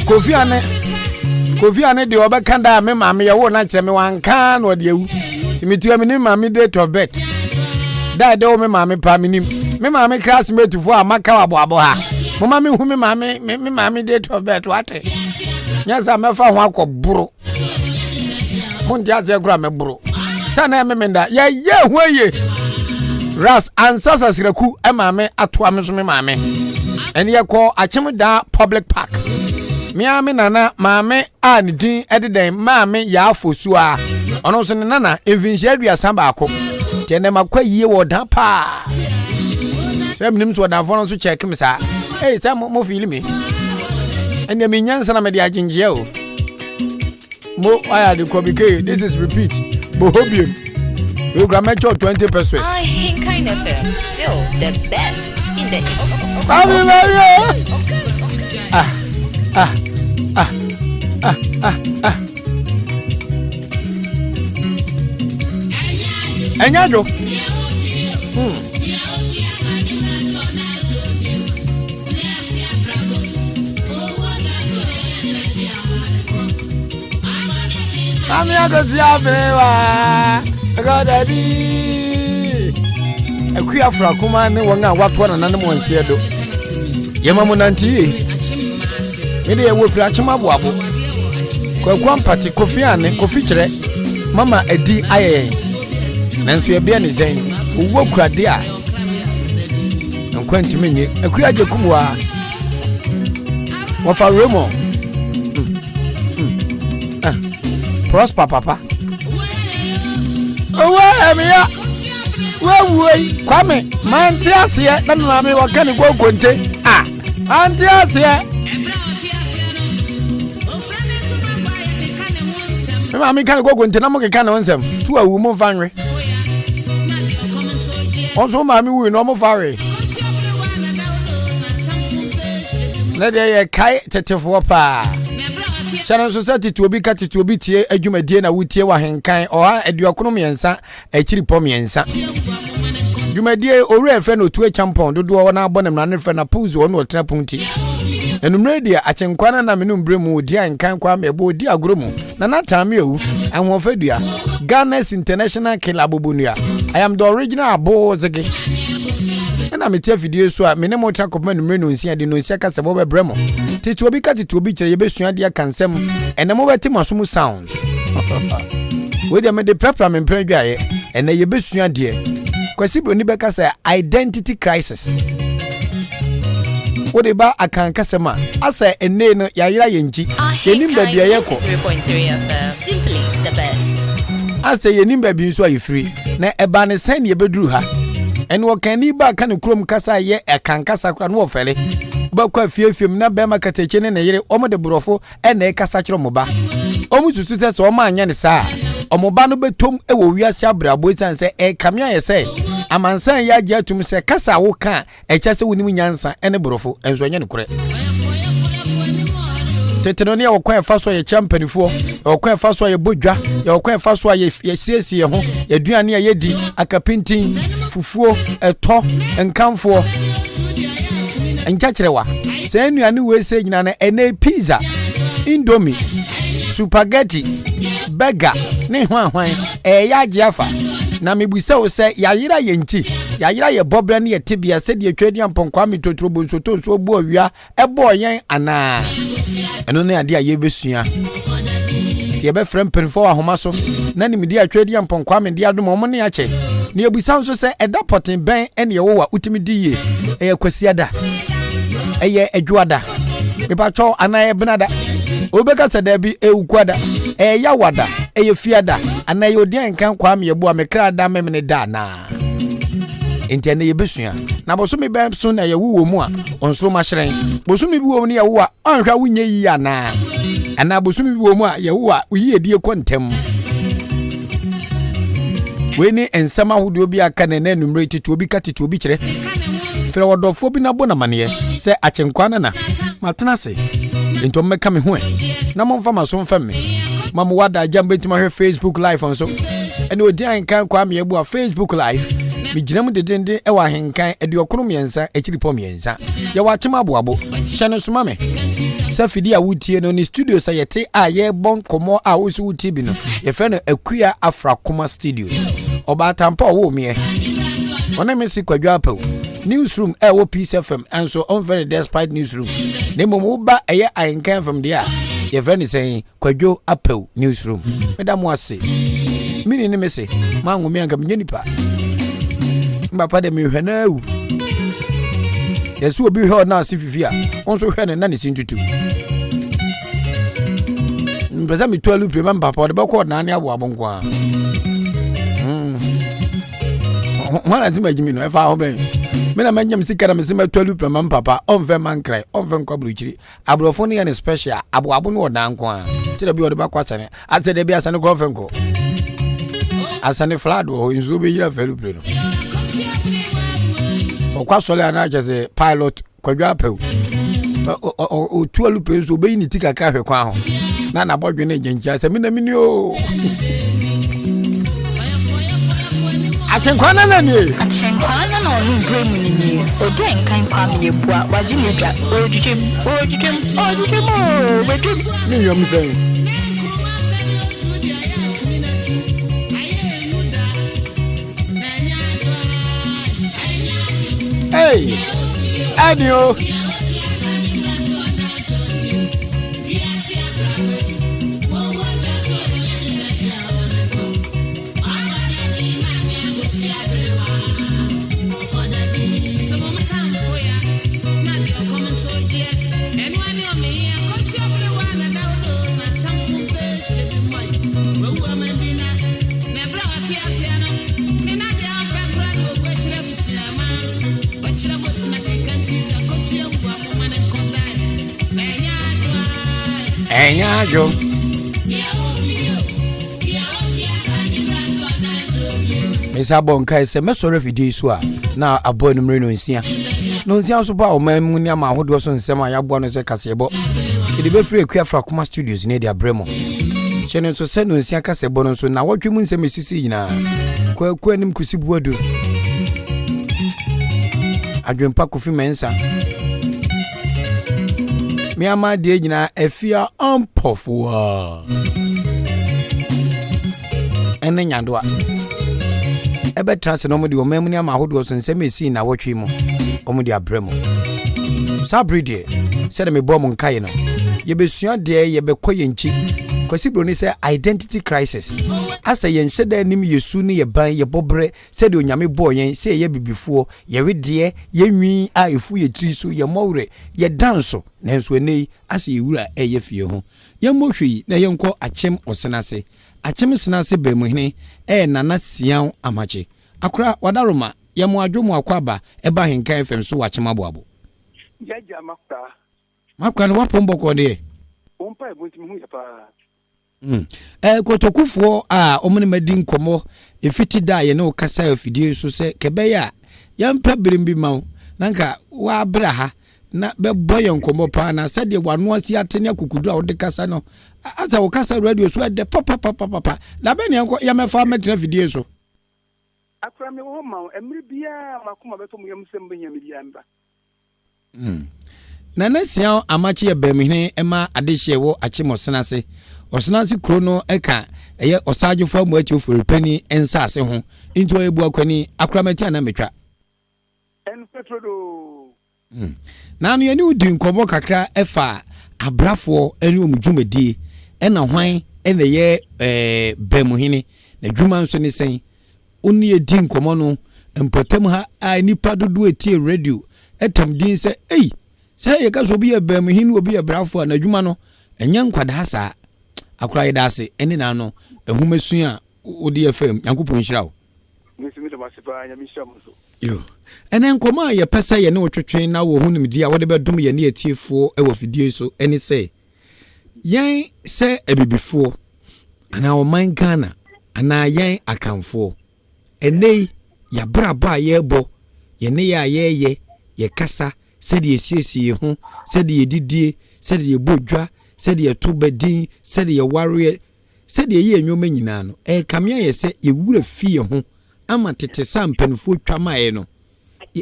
Kofi ane de obeka da me maame ye wo na kire me wanka na ode ewu timitua me ni maame date of birth da de wo me maame pa me nim me maame classmate fo amaka wabo ha mo maame hu me maame date of birth wate nyasa me fa ho akoburo mo ndia je kura me buro sana me menda ye hoye ras ancestors reku e maame atoa me so me maame ene ye ko achemda public park Miami nana maame a ne din ededen maame ya afosu a ono so ne nana evinhia aduasa baako tene makwa yie wo dan pa sem nim so dan fo so check me sa eh sa mo feel me ene me nyansa na me de agingie o mo aya de kobike this is repeat bohobium you gra me 20 pesos Ahenkan FM still the best in the east. Enyajo. Ami adosia bewa. Godadi. Akuya fra kuma ne won a wato na nanem wanse do. Yemamu nanti. Mede wo fira chima boabo. Kwa mpati kofi ane kofi kire mama edi aye. Nanso ebia ne zen. Owo kurade a. Nkwanti menye. Akuya je kumwa. Wafa remo. Prosper papa. Owa emia. Wawui kwame manti ase na name wakani gogonte. Anti ase. Mama kan go nte na mo keka na onsem tu awu mo fanwe onso mama wu no mo fawe na de ye kai tetefo pa Channel society to obi ka Tete Wobi tie adwumadie na wutie wa Ahenkan oha aduakono miensa akiri po miensa dwumadie ori efe no tu champon dodo na abonam na ne fe na pause ono otena punti enumre dia achenkwana na menum bremu odi Ahenkan kwa mebo odi agromu na natame ewu ahofadua Ghana's International Kilabobonua I am the original abozege na metia video so a menemo takopma numre no nsia de no nsia ka sebo be bremo Tete Wobi ka Tete Wobi Kyere yebesua de akansem enemo beti masomu sounds we de me de prepare me mpredwaye ene yebesua de kwasi broni be ka say identity crisis what about akankasema asa ene no yayira yenji yenim ba bia yeko 3.3 FM simply the best asa yenim ba bi nso ayefiri na eba ne san ye beduru ha ene wakani ba kan krom kasa ye akankasa kra no ofele ba kwa fiefiem na be makateche ne yere omo de burofo ene kasa kire mo ba omu tutu te so ma anya ne saa omo ba no betom ewo wiase abrabo tan se kamia ye se amansan ya gye atum se kasa wo ka ekyase wonim nyansa ene burofo enso anya ne kure tetenoni wo kwa fa so ye champanifo wo kwa fa so ye bodwa wo kwa fa so ye siesie ho ye duane ye di akapintin fufuo eto enkamfo enchachirewa se nuane we se nyina na ene pizza indomie spaghetti burger ne hwan ya giafa na mebusa wo se yayira yenchi yayira ye bobra ne ye tibia se de atwadi amponkwa metotrobo nsoto nso bo awia ebo yen ana eno ne ade a ye besua se ye be frem penfo ahoma so na ni medi atwadi amponkwa me de adom mo ne ya che ne ebusa nso se eda potin ben ene ye wo wa utimi diye eye kwasiada eye adwada mepacho ana ye benada obeka sada bi ewukwada ya wada eye fiada ana ye odi Ahenkan kwa me yebo amekra da memne da na enti na ye besua na boso me be so na ye wuwo mu a onso ma hyeren boso me bi wo mu ne ye wo a anhwa wunye yi ana boso me bi wo mu a ye wo a uyi edie kontem we ni ensama hudo bi aka na numre Tete Wobi ka Tete Wobi Kyere fere wodofo bi na bona mane se achenkwana na matena se ento mmeka me ho na momfa maso mfa me mamu wada jambe tima hwe Facebook live onso ene odi Ahenkan kwa me ebu a Facebook live mi ginam dedende e wa Ahenkan edi okono miensa ekiri po miensa ye wa chema aboabo chane suma me Safidi a wutie no ni studio sa yete a ye bon komo a wo so wutie bi no ye fe no Akua Afra Kuma studio oba tampa wo me ona me si Kwadwo Apew newsroom e wo Peace FM and so on very despite newsroom ne mo ba eye Ahenkan from there ye fe ni say Kwadwo Apew newsroom medam wase mini ne me se mangu me anka me nipa mbapa de me hwana wu yesu obi hwe na asififi a onso hwe ne na ne sintutu mbeza mi twalu prema mbapa de bako na ne abo abonko a wana zima jimi no efa ho ben me na manyam sikara me sima twalu prema mbapa onve mankrai onve nkwaburuchiri abrofo ne ne special abo no odanko a tire bi ode bako asane atede bi asane ko fenko asane flad o inzo be yira felu pre no okwasole anaje se pilot Kwadwo Apew o tualu penso be ni tika ka hwe kwa ho na bodwe ne gengia se mina mini o achenkwana na no bremi ni Ahenkan kwame bua waji ne dwa ojujem bedum ni yom sen hey adio enyajo mesa bonkai se mesore video so a na abo numre no nsia so ba o mamu ni ama ahodo so nsem a yabo no se kasebo e de be free Akua Afra Kuma studios ne dia bremo chene so se no nsia kasebo no so na wotwemu nsem sisi yina kwa nim kusibu adu adwempa kofi mensa me ama de nyina afia ampofo ene nyandoa ebe trans no mo de o mamu ni ama ahodo so nsem esi na wotwe mu omo de abremo sabride said me bom nkai no ye besua de ye be koyenchi kwasi bro ni say identity crisis asa ye nhyeda nim yesu ni ye ban ye bobre said onyame boyen say ye bibifuo ye wedie ye nwi a efu ye tri so ye mowre ye danso nanso enei asa ye wura eye fie ho ye mohwi na ye nko achem osenase achem senase be muhene nana sian amache akura wadaroma ye mo adwomu akwaba eba Ahenkan FM so wachem aboabo jaja makwa no wapombo ko de ompa ebunti hu ya pa kotokufo a omune madin komo efiti da ye no kasa afidie so se kebeya yampa birimbi maw nanka wa abraha na be boyen komo pa na sade wano asi atene akukudu a wode kasa no ata wo kasa radio so de papa na be ne yanko yamefa metra fidie so akra me wo ma emri bia makoma beto mu yamsem benya me bia mba na nasia amachi ye bemhene ema adehye wo achimosenase osenase kro no eka eye osagefo amu achi ofuripani ensa ase ho into ebu akwani akramati na metwa en petrodo na no ye ni udi nkomo kakra efa abrafo eni omdwumadi ena hwan ena ye bemhene na dwuma nso ni sen oni edi nkomo no empotem ha a nipa dodo etie radio etam din se say ye ka so bi bemhene obi abrafo na dwuma no enya nkwada hasa akura yedase eni na no ehumesu a odi FM yankopon hirawo nisimi to masipa nya mi shamuso yo enen koma ye pesa ye ne wotwetwe na wo hunimdi a wode bedum ye ne atiefo e wo fidie so eni say yan se ebibifo ana o man Ghana ana yan akamfo enei ya braba ye bo ye ne ya ye kasa said ye siesie ho said ye didie said ye bodwa said ye tobedin said ye warrior said ye enwoma nyina no kamia ye se ye wura fie ho ama tete sampanfo twamae no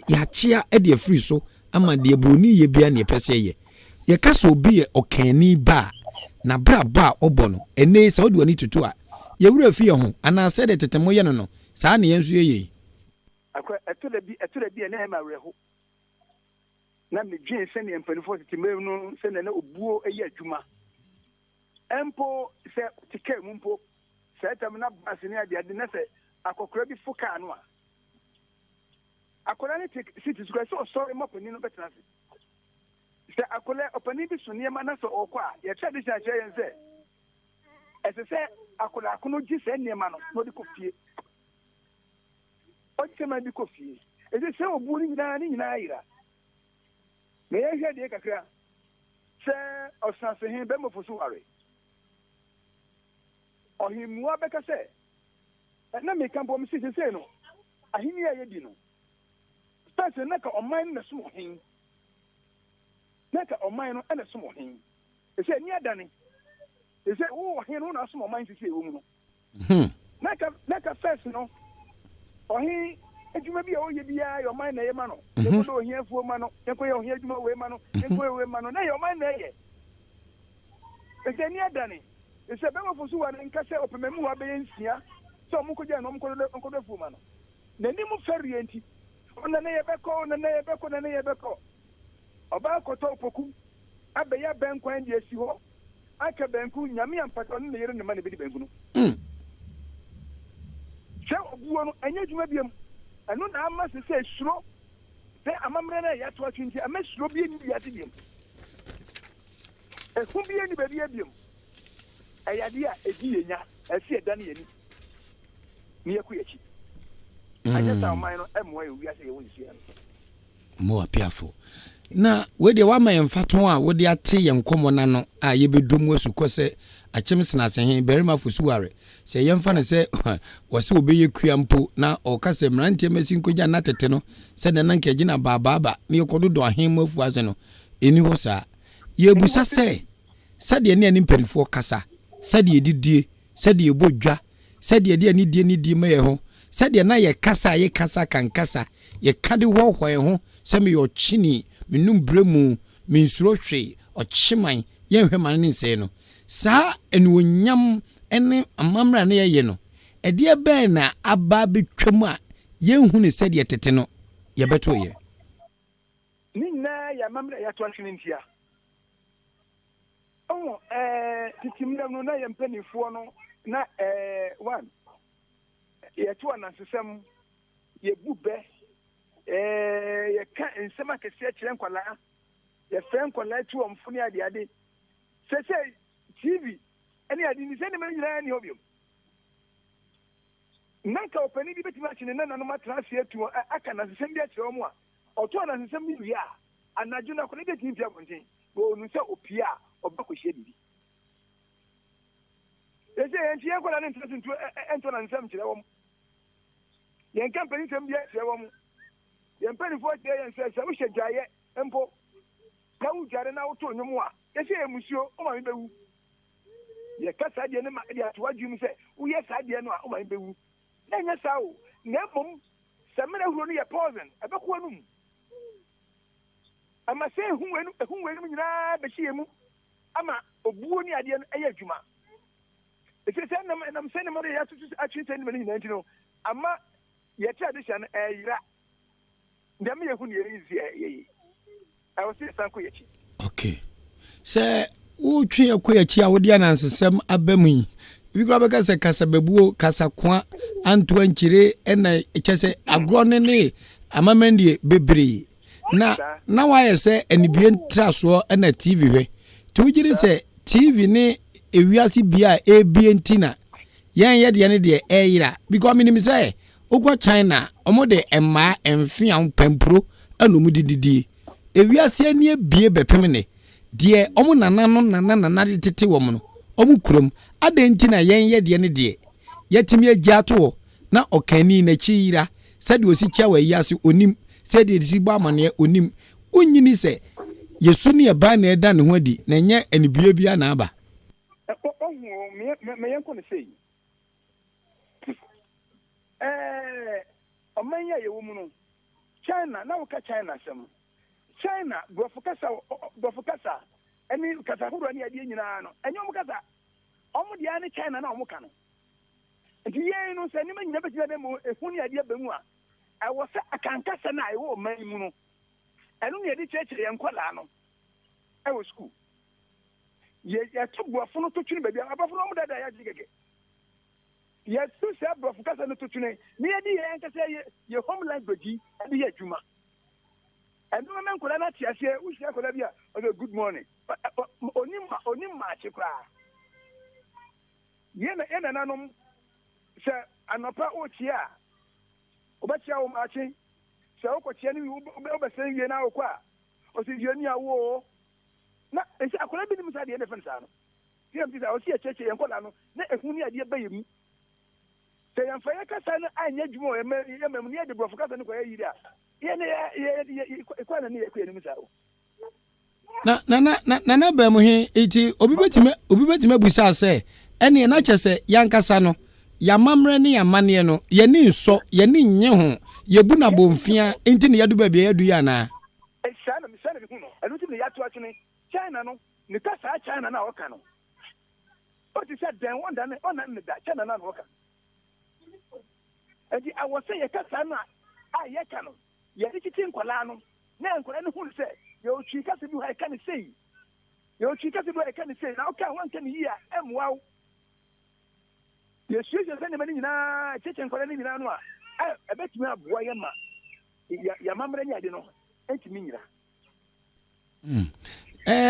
ya chia e de free so ama de broni ye bia ne pese ye ye kasa obi okani ba na bra ba obo no ene sa odi wani tutu a ye wura fie ho ana se de tetemo ye no saa ne yenso ye akwa etola bi na ma reho na me dwen se ne mpanifo tetem no se na obuo eyi adwuma empo se tike mu mpo se tam na basini ade na se akokora bi fuka no a akora ne city square so sorry mo pani no betena se akole opani bi so niema na so okwa ye tradition che yen se ese se akola akono gi se niema no de kofie o che ma di kofie ese se obu ni nyina ira me ye hwe de kakra se osanse hin be mo fosu ware ohimua beka se na me kampo mi se no ahini ya yedi no stase na ka oman na so hin naka oman no ana somo hin ese ni adane ese wo hin no na somo oman sisi ewo mu no naka first no ohin ejuma bi a oye bia yo oman na ye ma no e ko ohin afuo ma no e ko ye ohin ejuma we ma no e ko we ma no na ye oman na ye ese ni adane ese be mo fosu wa nka se opememu wa be nsia so mo ko je no mo ko do fu ma no na ni mo feri enti ona na ye be ko Oba koto opoku abeya benkwa ndi esi ho aka benku nyame ampato ne yere ne ma ne bedi benku no se obuo no anya djuma biem eno na ama se suro se amamre na ya to atwinti amasuro bi ni ya te biem ehun bi ni bebi biem ayade a edi yenya esi eda ne yeni ni yaku yachi anya ta man no emwa ye wi ase ye wonsi ya mo apiafo na we de wa ma yemfaton a wo de ate yenkomo na no a ye bedom wasu kose achemsena sehin berima fosuware se yemfa ne se wo se obeye kuampo na o kase mrantie masin koja na tete no se de nanka gina baababa ne yokododo ahen mafu ase no eni ho sa ye busa se de ne ani mperifo kasa se de didie se de bodwa se de ani die ma ye ho se de na ye kasa kankasa ye kade hohwe ho se me yo chini minum bremu minsuro hwe ochiman ye hweman ne nse no sa enuonyam ene amamra ne ye no ede be na aba betwam a ye hu ne se de tete no ye beto ye ni na ya mamra ya to ahwene ntia titimra no na ye mpanifo no na one ye to anansesem ye bube ye ka ensema kese kire nkwala ye fe nkwala tu omfuni ade se TV ene ade ni se ne man nyina ni obiom nanka opani bi betima chine na no matrase atu aka na nsem bi akire omo a oto na nsem bi wi a anaju na kone de tinfia kontin bo nu se opia obakohye bibi ese enti enkwala ne ntase ntu ento na nsem kire wom yen campaign nsem bi akire wom yen penifo tie yen se wo hyejaye empo na wo jare na wo to nyum a yese emusio o ma bewu ye kasa de ne ma de atwaju mi se wo ye sa de no a o ma bewu na nya sa o na mom se mena huro no ye poison ebeko anum ama se ehun wenu nyina be hie mu ama obuo ni ade no eye adwuma ese se nam se ne mo ya tutu atwinte ne me nyina ntino ama ye tradition eyira ndem ye hu ne yezi ye I was saying sanko yechi okay se wo twe akoyachi a wo dia nansesem abamu bi kura beka se kasa bebuo kasa kwa anto ankire ena ekese agro ne amamandie bebre na waye se enibie ntraso ena TV hwe tujiri se TV ne ewiase bia ebie ntina ye de ne de eyira because minim say okwa China omode emma emfia mpempro anomu dididi ewiase ani ebie bepemene de omu nana de tete wom no omu kurom adenti na ye de ne de yetimi agiato na okani na chiyira sade osikya wa yase onim sade disi gba amane onim unyini se yesu ne ba na eda ne ho adi na nya anibie bia na aba me yanko ne sei omanya ye wo mu no China na wo ka China sem China gofukasa Any Catahura near the Union, and you Mukata. Almost the only China now Mukano. And you know, sending never tell them if only idea Bemua. I was a cancasa and I wore my muno. And only a church and Colano. I was school. Yes, I took one for to tune, baby. I'm from that I had to get. Yes, two separate of Casano to tune. Near the end, say your home language and the Juma. And no man could not say, which I could have good morning. But only match a cry. Yen and Anum, sir, and a part what ya. But you are marching. So, what you will be saying now, or see you near war. Na ese akola bi nim sa de defense ano you know I see a church en kola no na ehuni ade ba yim se yan fa yakasa no anya dwumo e mem ne de brofo kasa no ko yi da ye ne ko na ne ye ko nim sa o na ba mu he eti obi betime busa se ene na chese yankasa no ya mamre ne ya mane no ye ni nso ye ni nye ho ye bu na bomfia enti ne yadu ba bia yadu ya na e sha na mi sha na bi hu no anu ti ne yatu atune China no ni kasa China na waka no o ti said then one dan on na da China na waka edi I was say ye kasa na ye ka no ye titi nkwala no na nkwala no hu se ye o twi kasa bi ha ka ni sei ye o twi kasa bi ha ka ni sei na o ka wan ka ni ya emwa ye suje se ne mani na titi nkwala ni na no a e betumi aboa ye ma ya mamre nya de no entimi nyira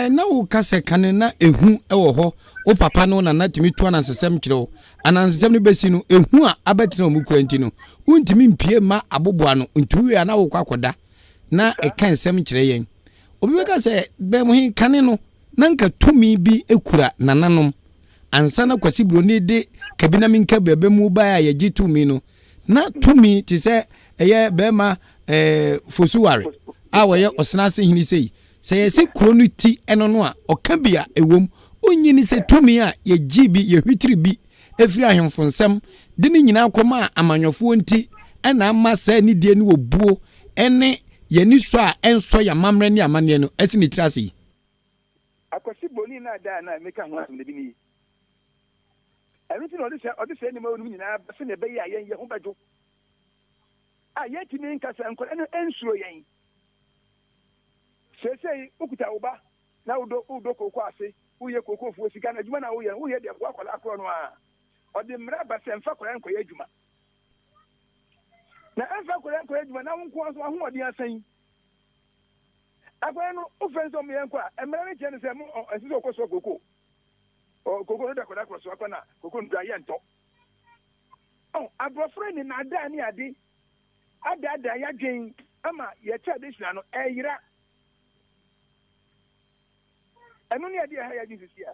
na wo kase kane na ehu ewo ho wo papa no na natimi to anansesem kire anansesem no besi no ehu a abetina mu kuranti no untimi mpie ma aboboa no ntuwe ya na wo kwakoda na eka nsem kire yen obi be kase be mu hin kane no na nka tumi bi ekura nananom ansa na kwasi bro ne de kabina minka bebe mu ba ya ye tumi no na tumi ti se eye be ma fosuware a wo ye osnase hini sei say se kronu ti eno no a okabia ewom onyini se tumi a ye gibi ye hwitiri bi efiri ahemfo nsem de ne nyina akoma amanyofo nti ena ama sa ni die ne obuo ene ye ni so a enso ya mamre ne amane no esi ni tirase akwasi boni na da na meka ho asem de bi ni everything odi se ni ma onu nyina se ne be ya ye ho bajo a ye ti ni nkasa enko eno ensuro yen Say, Ukuta Uba, now do Coquasi, who ye Coco for Sikana Juma, who ye the Aqua Acronoa, or the Mrabas and Fakoranko Ejuma. Now, Fakoranko Ejuma, now one who are the saying. I got no offense on me and American is a Coco or Coco da Coco Swakana, Coco Dianto. Oh, I brought friend in Adani Adi. Ada ya gain, Ama, your tradition, Era. I don't know idea how you do this year.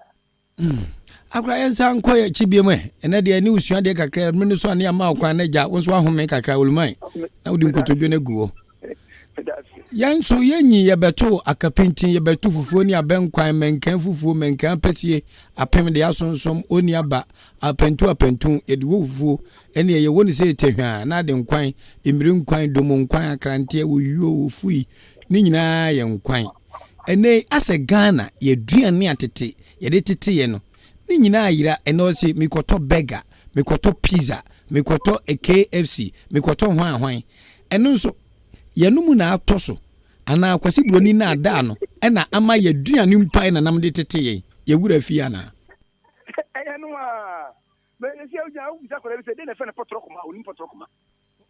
Akra yensa nkoye chibiemu ene de ani usua de kakra mene so ane ama okwan na ja wonso ahome kakra oluman na wodi nkotodwe na guo yanso yenyi yebeto akapintin yebeto fufuo ni abenkwan menkan fufuo menkan petie apem de asonsom oni aba apentu yedi wo fufuo ene ye woni se etehwa na de nkwan emire nkwan domo nkwan akrante wo yuo wo fui ni nyina ye nkwan ene ase Ghana ye duane atete ye de tete ye no ni nyina ayira ene o se mikoto burger mikoto pizza mikoto KFC mikoto hwan eno nso ye no mu na atoso ana kwasi broni na ada no ena ama ye duane mpai na nam de tete ye wura fi ana eno a me se o ja u bisa ko le se de na fe na potrokoma oni potrokoma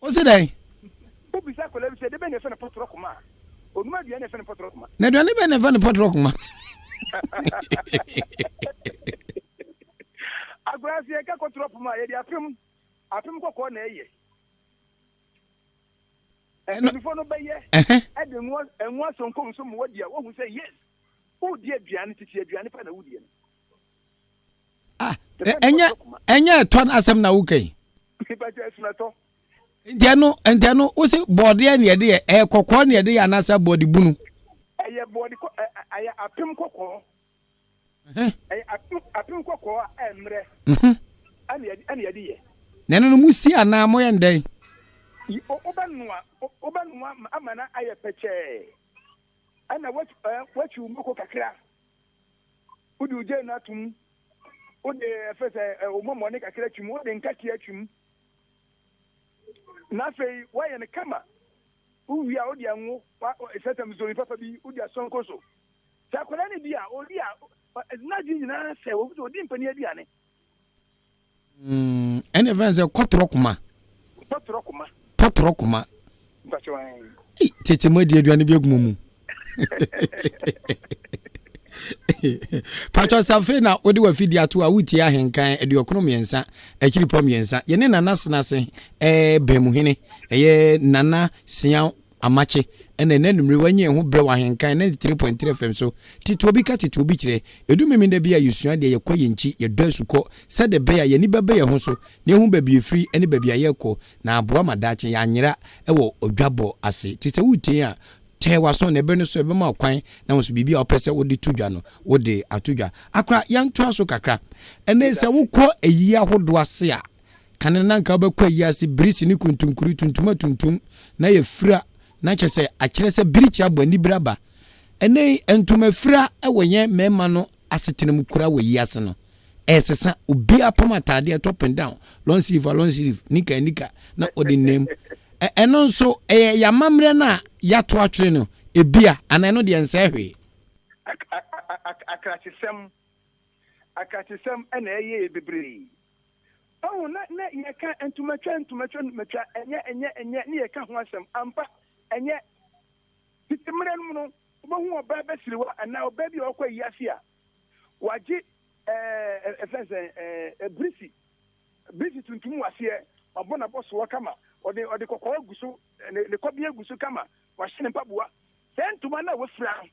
o se dai u bisa ko le se de be na fe na potrokoma onuma bia na fe na potrokoma na duane be na fe na potrokoma agrasi e ka potrokoma ye di apem kokko na eye before no be ye e de enwa sonko nso mo wadi a wo hu say yes wo di aduane titi aduane pa na wo di enya ton asem na wukai Entiano o se body na de e kokko na de ya na sa body bunu eye body aya apem kokko apem kokko emre ani ya de ye nenu no musi ana mo yendai obanua amana aye peche ana what you moko kakra Udi uje na tum. Udi first umama ne kakira tum. Udi nkati tum. Na fe why ne kama. Uwi a odi anwo efeta mzori papa bi odi asonko so. Sa kwala ne bia odi a na ji na se odi mpani aduane. Ene venze kotrokuma. Potrokuma. Tete modi aduane bi agumumu. Pacho safe na odi wa fidi ato a wuti ahenkan eduokono miensa akiripo miensa ye ne nana senase bemuhene ye nana sia amache ene nanumre wanye ho bre wa ahenkan 93.3 FM so Tete Wobi Kyere edumemi da bia yusua de ye koyenchi ye dasuko se de bia ye ni baba ye ho so ne hu ba bia free ene ba bia ye ko na aboa madache ya anyira ewo odwabo ase Tete wuti a tewa so ne beno so ebema kwan na wo so bibia opese wo de tudwa no wo de atudwa akra yanto aso kakra ene se wo kɔ eyi ahodo ase a kanena nka ba kɔ eyi ase brisi ni kuntunkuru tuntum na ye fira na kyese akyere se birichi abo ani braba ene entuma fira ewoyen mema no asetenemu kura wo yi ase no esesa obi apam atade top and down long sleeve nika na odi name eno nso ya mamre na ya to atwere no ebia ana no de nsa hwe akatisem ena eye bebre oh na ye ka entumatwa enye ne ye ka ho asem ampa enye titimre no bo hu oba besiri wa ana oba bi okwa yiafia waji brisi tuntum wase obona boso kama ode kokko aguso ne kobi aguso kama wa hene mpaboa sentuma na wofra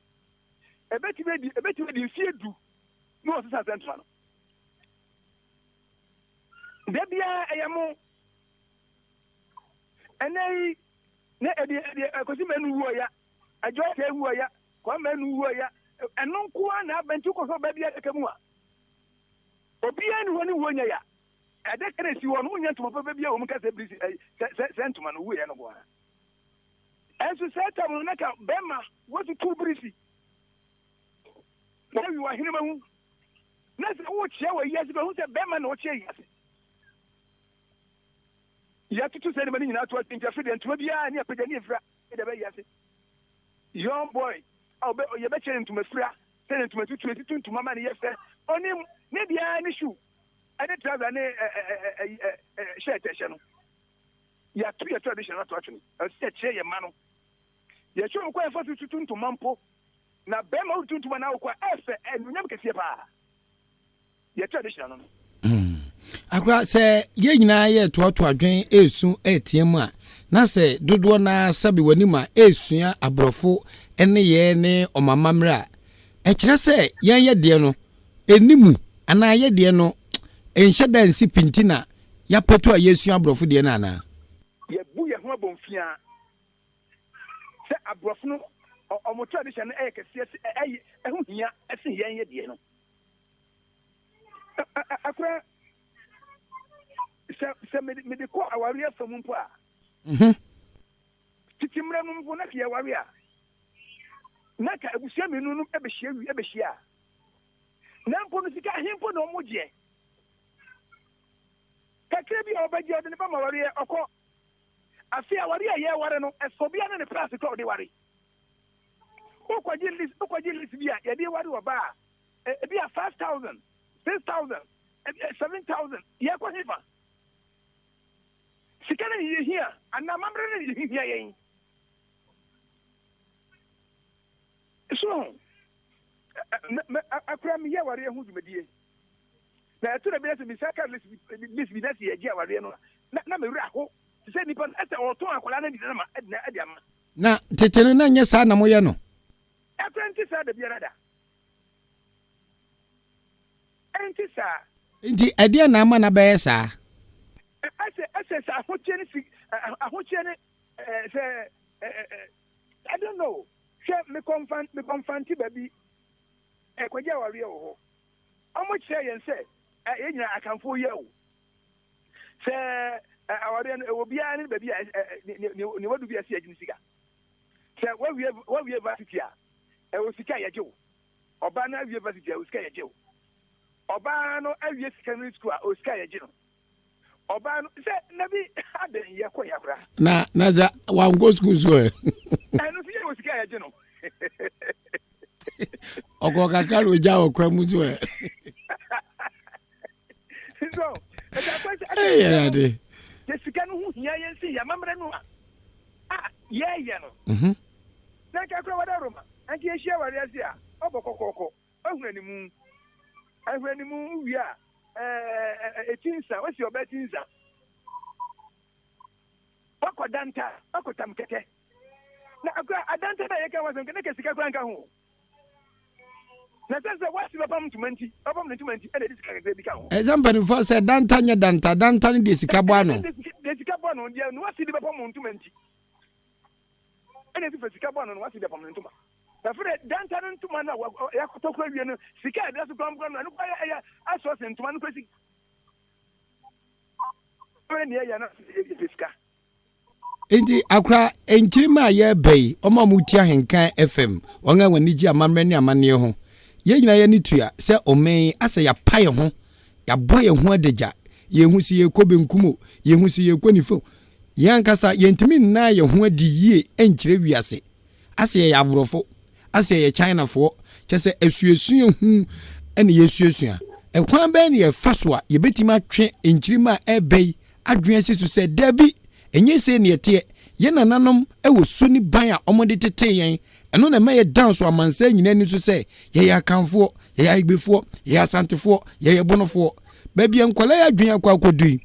ebeti di fiedu no sesa sentuma no debia eyamo enei ne edi akosi menu wo ya ajo ke wo ya kwa menu wo ya eno nko na abantu ko so babia tekamu a obia ni woni wo nya ya adekere si won unya ntuma papa bia wo mu kasa brisi sentuma no wo ya no bo ha enso setamu na ka bema wo tu brisi na wi wa hine mahu na se wo chia wa yasi ba hu se bema na wo chia yasi ya tutu se ni nyina to atinja fide ntuma bia ni apagya ni efra e ba yasi young boy ye be chere ntuma fira se ntuma tutu ntuma ma ni yefe oni ne bia ni shu ade trouser ne shirt no ya tu ya traditional to atuni se che ye ma no ye chu ko efo tutu ntuma mpo na be ma tutu ntuma na ko efe enunyam kese pa ye traditional no akwa se ye nyina ye to adwen esu etiem a na se dodo na sabi wani ma esua abrofo ene ye ne omamamra e kire se yen ye de no enimu ana ye de no enhye da nsi pintina ya petu a yesua abrofo de na ana ye bu ye ho abonfia se abrofo no omo tradition e kese ehu hia ese yen ye de no akwa se me de ko awari afamu mpo a titimre no mpo na ke awari a na ka abusia menu no ebehia na mpo no sika hempo no moje kakre bi obaje de ba mawari okọ afi awari a ye ware no esobia ne price ko de ware ukwaji list bia ye de ware oba e bia 5,000 6,000 7,000 ye ko hifa sikana ye here ana mamre ne here yen so akura mi ye ware hu dwumadie na to na be se mi saka list bi na se ye ware no na me wura ho se nipa ese oto akola na dina ma adi ama na tetene na nya sa na moye no akwenti sa da biara da enti sa nti ade na ama na be sa ese sa ahochene se I don't know she me confanti baby ekwaja ware wo omo kire yen se yenyina akanfo ye o se aware no obia ne baby ni wadu bia se agini siga se wawie varsity a e wo sika ye jewo Oba na university a osika yeje o. Oba no awie secondary school a osika yeje no. Oba no se na bi aden ye ko yakura. Na za wa go school so e. Eno fi ye osika yeje no. Ogo kakaro ja okwa mu so e. So, Erade. the sika no hu hia yen si ya mamre no a. Ye no. Na ka kro wada Roma. Anti e hia wari ase a, obokokoko. Ahuranimu. Ahuranimu wi a etinsa, wasi obetinsa. Wakodanta, wakotam keke. Na akwa adanta na yeka wazo nke sika kwa nka ho. Na sasa wasi bapam tumanti, bapam ntumanti e de sika keke bi ka ho. Example for say danta nya danta ni de sika bwa no. De sika bwa no dia no wasi de bapam ntumanti. Ene fi sika bwa no wasi de bapam ntuma. Na fere danta no ntuma na yakotokwa wie no sika de so kwam no kwa ya aso se ntuma no kwesi. Ene ya na sika. Enti akra enchirima ye bei oma muti Ahenkan FM wonga wani ji amamre ni amane ho ye nyina ye ni tua se omen ase ya paye ho ya boye ho adagya ye hu si ye kobenkumo ye hu si ye konifo ye ankasa ye ntimi na ye ho adi yie enchire wiase ase ye aborofo ase ye China fo chese esuesu hu ene ye suesua ekwan be ne ye faso a ye betima twe enchirima ebei adwen sisu se dabi enye se ne yete ye nananom ewo suni ban a omode tete yen eno na maye dance amansa nyina ni so se ye ya kanfo ye ya igbefo ye ya santefo ye ye bonofo ba bia nkwala ya dwen akwa akodui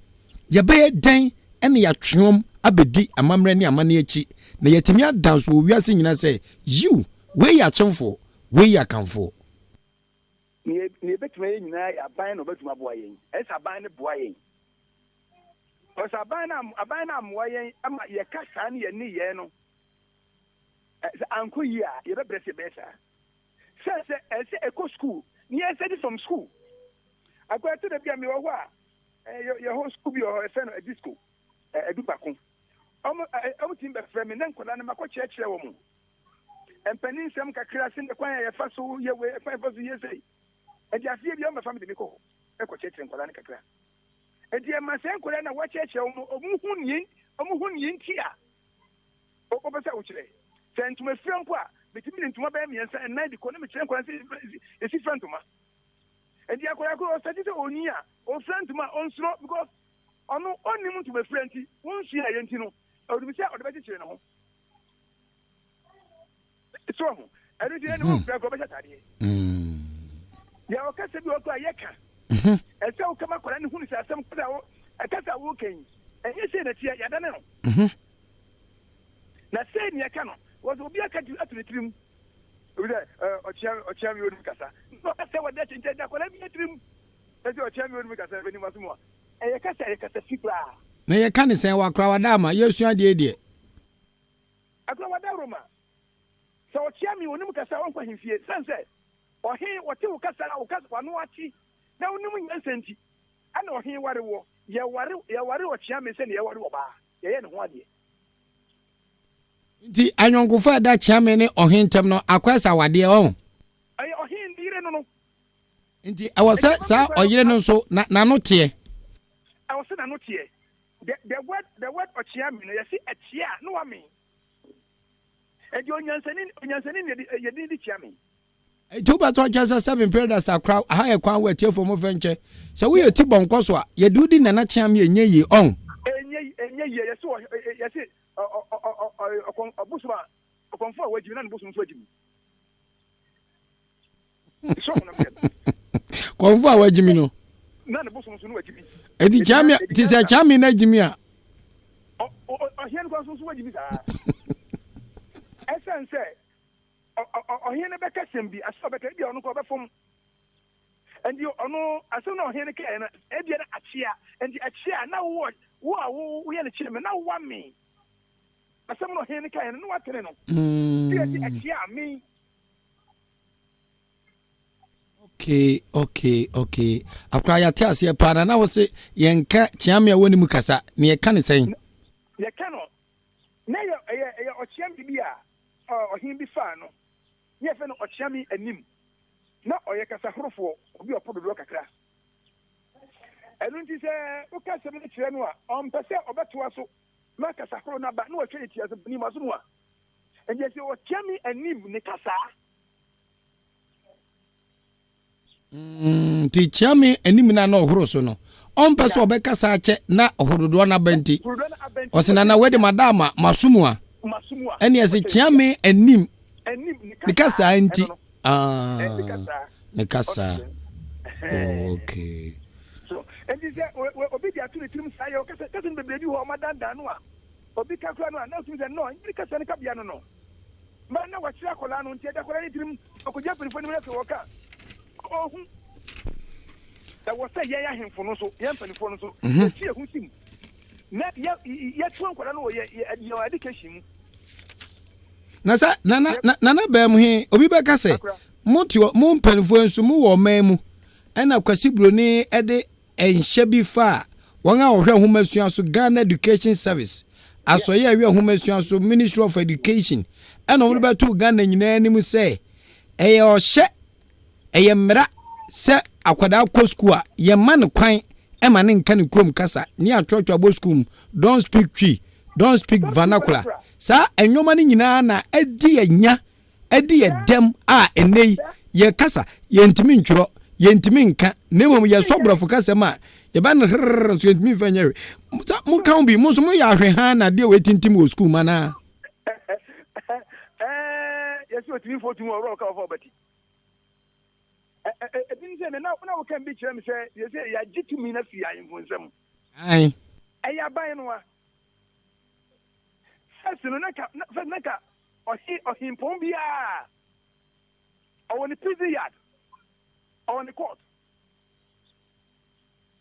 ye be ye dan ene ya twom abedi amamre ne amane achi na yetimi dance wo wiase nyina se you we ya chemfo we ya kanfo ni betima ye nyina ya ban no betuma boa yen esa ban ne boa yen. Because abana moyen ama ye kasa ni ye ni ye no anko yi a ye be brese besa se eco school ni ye said from school akwa to the bia me wo a ye ho school bi o se no a disco edupako omo tim be frame na nkola na makọ chekire wo mu empanin sem kakra sin de kwan ye fa so ye we fa so ye sei e dia fie bi o me family mi ko e ko chekire nkola na kakra. Edi emasen kole na wacheche omu yin tia o pesa uchire se ntuma fiampo a bitimi ntuma ba miensa na di ko na mechire nkora esi frantuma edi akora ko o sadi se oni a o frantuma on sro because ono onni mu ntuma franti won hia ye ntino o dum se o de be chire na ho so ho edi de no fra ko be chatade ya o kase bi o ko ayeka ese o kama kwara ne hunu se asem kwada o akasa wo ken enye se na tia ya dane no na se ni aka no wo zo bi aka atritrim o bi o mi odum kasa no ase wa da chinche da kwara bi atrim ese o mi odum kasa be ni maso e kasa fikra na ye kan sen wa kra wa da ma yesu ade de akra wa da roma so o mi odum kasa won kwa himfie sanse o he wo te wo kasa wa no achi na wonu nyansenti ana ohin ware wo ye ware o chia me se ne ye ware wo ba ye ne ho ade nti anyonkofa da chia me ne ohin tem no akwasa wade o ay ohin dire no nti awasa sa oyire no so na no te awasa na no te the word o chia me no ye se achia no wa me e di onyansani ye di chia me Tuba to chasa 7 predators akra ha ye kwan we tie for venture so we ti bonko so a ye dudi na na chiam ye nye yi on enye ye so ye se obusuma okonfo wajimi na busuma so wajimi so na me konfo wajimi no na busuma so wajimi e di chiam ti se chiam na jimi a o hien ko so wajimi sa essence ohene beka sembi aso beka bia ono ko befom endi ono aso na ohene ka na ebia na achia na wo ye na chime na wa me aso na ohene ka na wa tere no bia ti achia me okay akra ya te ase pa na wo se yenka chiame woni mu kasa ne ye ka ne sen ye ka no na ye o chiame bia ohin bi fa no ye fe no ochiami anim na oye kasa horofo obi opodo do kakra enu nti se o ka se me kire no a on pese obetoa so na kasa horo na ba na o twe ti aso ni maso no a enje se o tiami anim ne kasa ti tiami anim na ohoro so no on pese obekasa ache na ohorodo na banti o se na we de madama masumua ene se tiami anim ne kasa anti ne kasa okay so and this obi dia to trim say o kasa be bebi ho madanda no a obi ka kura no a na tumi say no ndi kasa ne ka bia no ma na wa kira kola no ntia da kola ni trim okoja perifo ni me ka woka ohun da wo say ya hemfo no so ya mpanifo no so ti ehun sim na ya tuan kola no ye education na sa na ba mu he obi be ka say mo mpanifo nso mo wo man mu ena kwasibro ni ede enhye bi fa won a ohwe homasua so Ghana Education Service asoye awe homasua so Ministry of Education ena mo be to Ghana nyina ni mu say eye ohye eye mra se akwada ko school a ye man kwan e ma ne nka ne krom kasa ni atwatwa bo school don't speak tree don't speak vernacular sa enwoma ni nyina na edi anya edi edem a enei ye kasa ye ntimi ntworo ye ntimi nka nemom ye sobrofo kasa ma ye ba no so ntimi fanya mu kan bi mu so mu ya hwe ha na de wetintim wo school mana yes what me for tomorrow rock of obati edin se na wo kan bi kire me se ye se ya gitumi na fi ayin fonsam ai ya ban no a fasino na ka ohi pombia on the prison yard on the court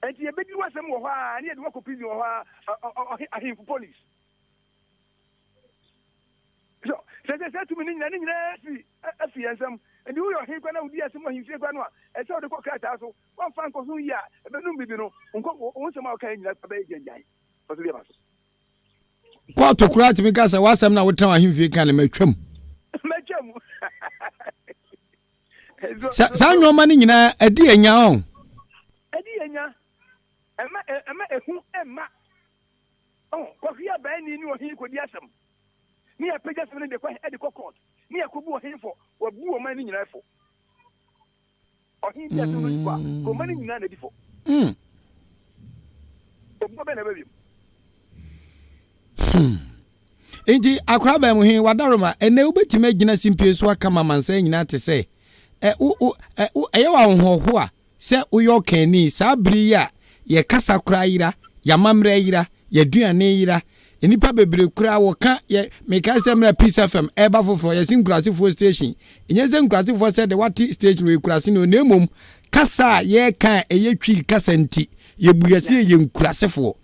and you be do some wo ha na do ko prison wo ha ahi police so say to me nyina fi ansam and you your hin kwana udi asem ahi fi kwana e say o de ko krata so wan fan ko so ya e be num bibi no nko won se ma o kan nyina ba e genjan o so be ba so kwa to kurati mi kasa wasam na wotan ahimfie kan le matwam sa nyoma ni nyina edi enya on edi enya ema ehu ema ko hia ba ni ohin ko di asem ni apega sem ni de ko edi ko court ni akobu ohin fo wabu o man ni nyina fo ohin di asem ni ko man ni nyina na di fo obo be na ba bi Inji akwa ba mu hin wadaroma ene ubetime gina simpie so aka mamansa nyina te se eye wa honho a se uyo kani sabri ya ye kasa kura yira ya mamre yira ya duane yira enipa bebre kura wo ka ye meka semra Peace FM eba fofo ye sinkurasi fo station enye sinkurasi fo se de wati station we kurasi no nemom kasa ye kan eye twi kasa nti ye buyase ye nkurasi fo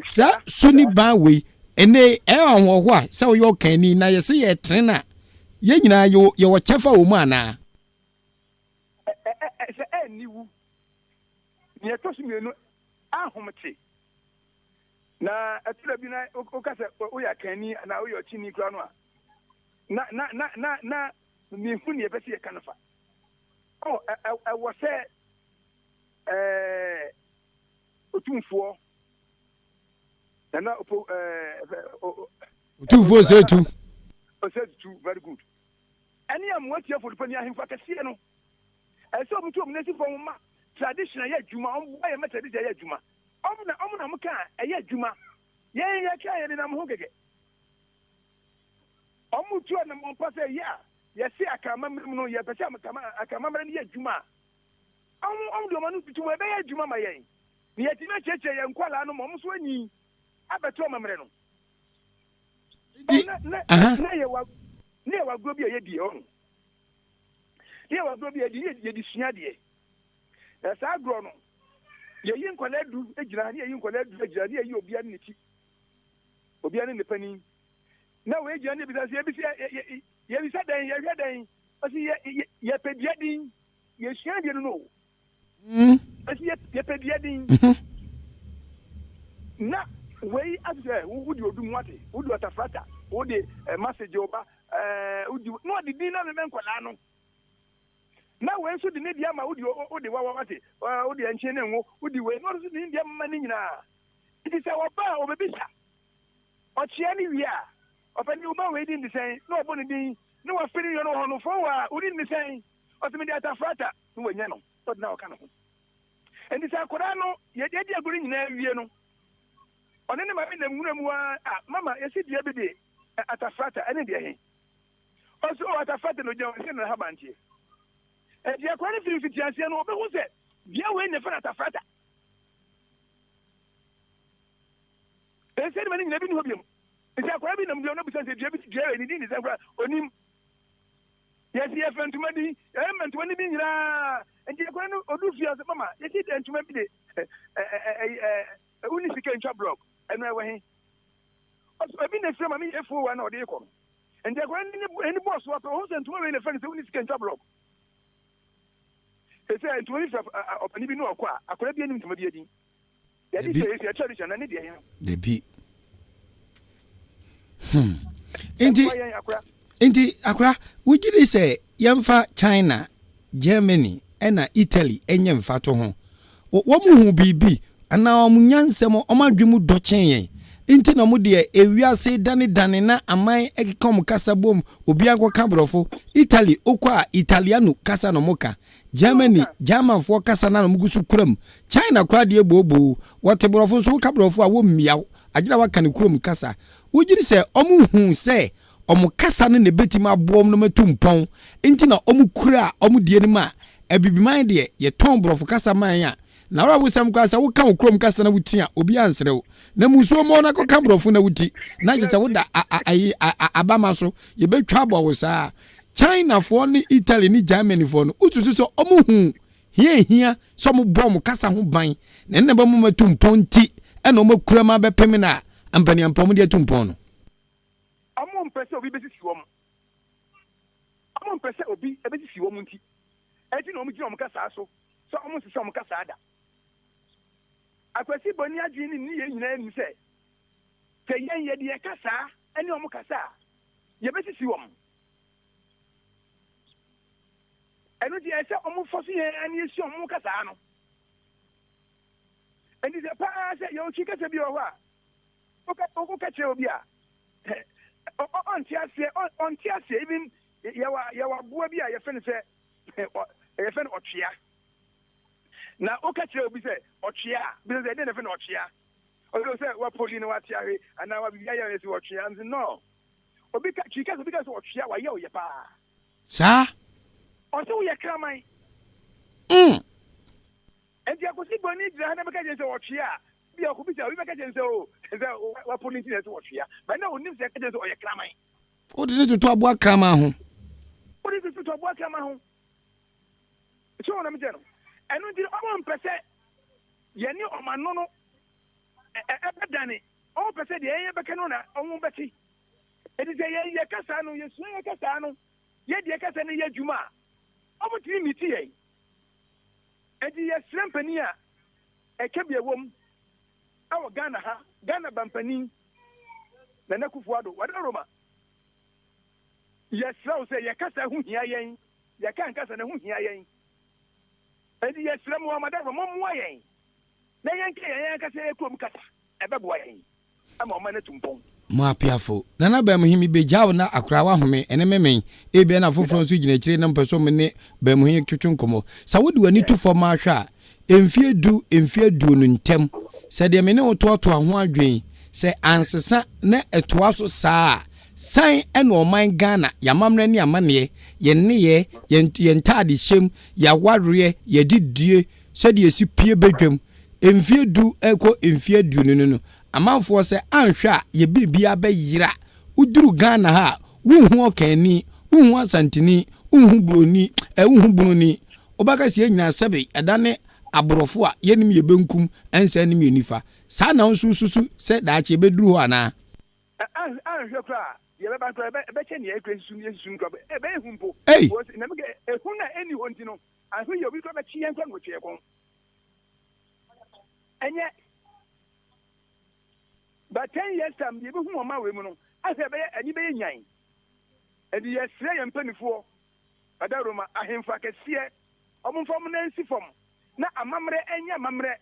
sa soni ba we ene ho a se wo yo kani na ye se ye trena ye nyina ye wo chefa wo mu ana niwu ni etosu mienu ahomte na atula bi na okasa oya kani na oya chini kura no na mi hu ni ebesi e kanafa wo se otumfuo na otumfuo se tu very good any am what you for pani ahimfa kase no so mutu omnesi for ma traditional ya juma ya ma traditional ya juma omna muka ya juma ya ka ya na mo gege omutu na mo pase ya si akama mrim no ya pese akama mrim ya juma do manu tutu we be ya juma ma yen ni ya tina cheche ya nkwala no mo so anyi abeto mamre no na ya wa grobi ya di on ye wa do bi ye di sua de sa agro no ye yin kwaladu ejira ne yin kwaladu ejira ne ye obia ne ti obia ne pani na we ejira ne bi sa ye bi sa dan ye hwe dan o si ye pedia din ye sua de no o si ye pedia din na we after wo di odum wate wo di otafrata wo di message oba wo di no di din na me nkwala no na we nso de ne dia ma wo de wa wate wo de enche ne ngo wo de we no so de dia ma ne nyina it is our ba obebisa ochia ni wi a opani uba we di ndisen no obo ne din no wa firi yo no ho no fo wa uri ndisen o se me dia tafrata no wanya no to na o ka no and this akora no ye dia aguri nyina wie no one ne ma bi na nwura mu a mama ye si dia bi de atafrata ene dia he also atafrata no je se na ha bantie e dia akora ne firi fitianse no obehu se dia we ne fa atafrata e se ma ni nyina bi ni hobiam e se akora bi na mdio no bi se dia bi dia we ni din ni se akora onim yes yes fantuma di mentuma ni bi nyina nti akora no odu fia se mama ye si ntuma bi de uni sika ntwa block eno ewe he oso ebi na fia mama efo wa na ode iko nti akora ni boss wa pro so ntuma we na fani se uni sika ntwa block e se ntuma ni fa opani bi no akwa akora bi anim ntuma bi adin ya di se ya tradition na ne de he de bi Inti akra wujiri se yamfa China, Germany ena Italy enye mfa to ho. Wo mu hu bibi ana omunyansem omadwemu dochen yen. Inti na mu de ewiase dane na aman ekom kasa bom obi akoka brofo. Italy okwa Italiano kasa no moka. Germany German fo kasa na no mugusu kuram. China kwa de bobo wote brofo so ka brofo a wo miaw. Agina waka ne kuram kasa. Wujiri se omu hu se omu kasa ne betima aboom no matumpon enti na omu kura omu die ne ma abibiman de ye ton brofo kasa man ya na ra wusam kasa wo kan krom kasa na wuti a obi ansrew na musuo mo na ko kan brofo na wuti na je se wo da abama so ye betwa abo wo saa China fo ni Italy ni Germany fo no ututu so omu hu hia so mo bom kasa ho ban na ne ba mo matumpon ti e na omu kura ma bepem na ampani ampom de tumpon no amon pese obi besi siwo mu amon pese obi ebesi siwo mu nti eti na omu ji omu kasa so omu sisi omu kasa ada akwasi boni adwini ni ye nyina ni se ke yen ye de kasa eni omu kasa ye besi siwo mu enu di ese omu fosi ye ani esi omu kasa no eni se pa se yo chi kasa bi o wa o ka che obi a on tiase even yawa bua bi a ye fen se ye fen otwea na o ka kire obi se otwea bi se dey na fen otwea o se wa poli na wa tiare ana wa bi ya ye se otwea nzi no obi ka chika so bi ka so otwea wa ye o ye pa sa o se wo ye kraman enti akosi boni dra na be ka je se otwea bi akubita obi be ka je se o wa poli ti na se otwea ba na onim se ka je se o ye kraman o de ne to abo krama ho o de to abo krama ho so na me je no enu ndi o mpese ye ni o ma no no ebedane o pese de ye beka no na o mu beti e de ye kasa no ye sun ye kasa no ye de kasa ne ye djuma o mu tiri miti ye e di ye srempani a e kebie wom awo Ghana bampani na nakufu ado wada Roma yes raw say ye kasa hu hia yen ye kan kasa na hu hia yen edi yes ram wa madaro mo yen na yen ke yen kasa e kom kasa e be bo yen ama o ma na tumpon mo apiafo nana ba mu himi bejaw na akura wa home ene memen e be na foforo nso gina kire na mpeso me ne ba mu hin twetwe nkomo sa wodi wani tu fo ma hwa emfie du no ntem se de me ne ototo ho adwen se ansesa na etoa so saa san ene oman Ghana yamamre ne amane ye ne ye ntade hyem ya warre ye didie se de esi pie bedwam emfie du eko emfie du no amanfo se anhwa ye bibia be yira uduru Ghana ha wuhu okani wuhu asantini wuhu broni wuhu broni obaka sie nyina sebe edane aborofo a yenim ye benkum ensa nim yenifa sa na nsususu se da ache beduru ho ana anhwe kra ye be ban kra be che ne ekresu ne susu nkra be ehumpo na me ehuna eni honti no ahwe ye obi kra be chi yen kwa no che kon enye but 10 years time ye be hu ma we mu no ase be ani be nyan edi ye sre ye mpanifo adaroma ahemfa kɛseɛ ɔmomfam na nsi fam na amammerɛ ɛnyɛ amammerɛ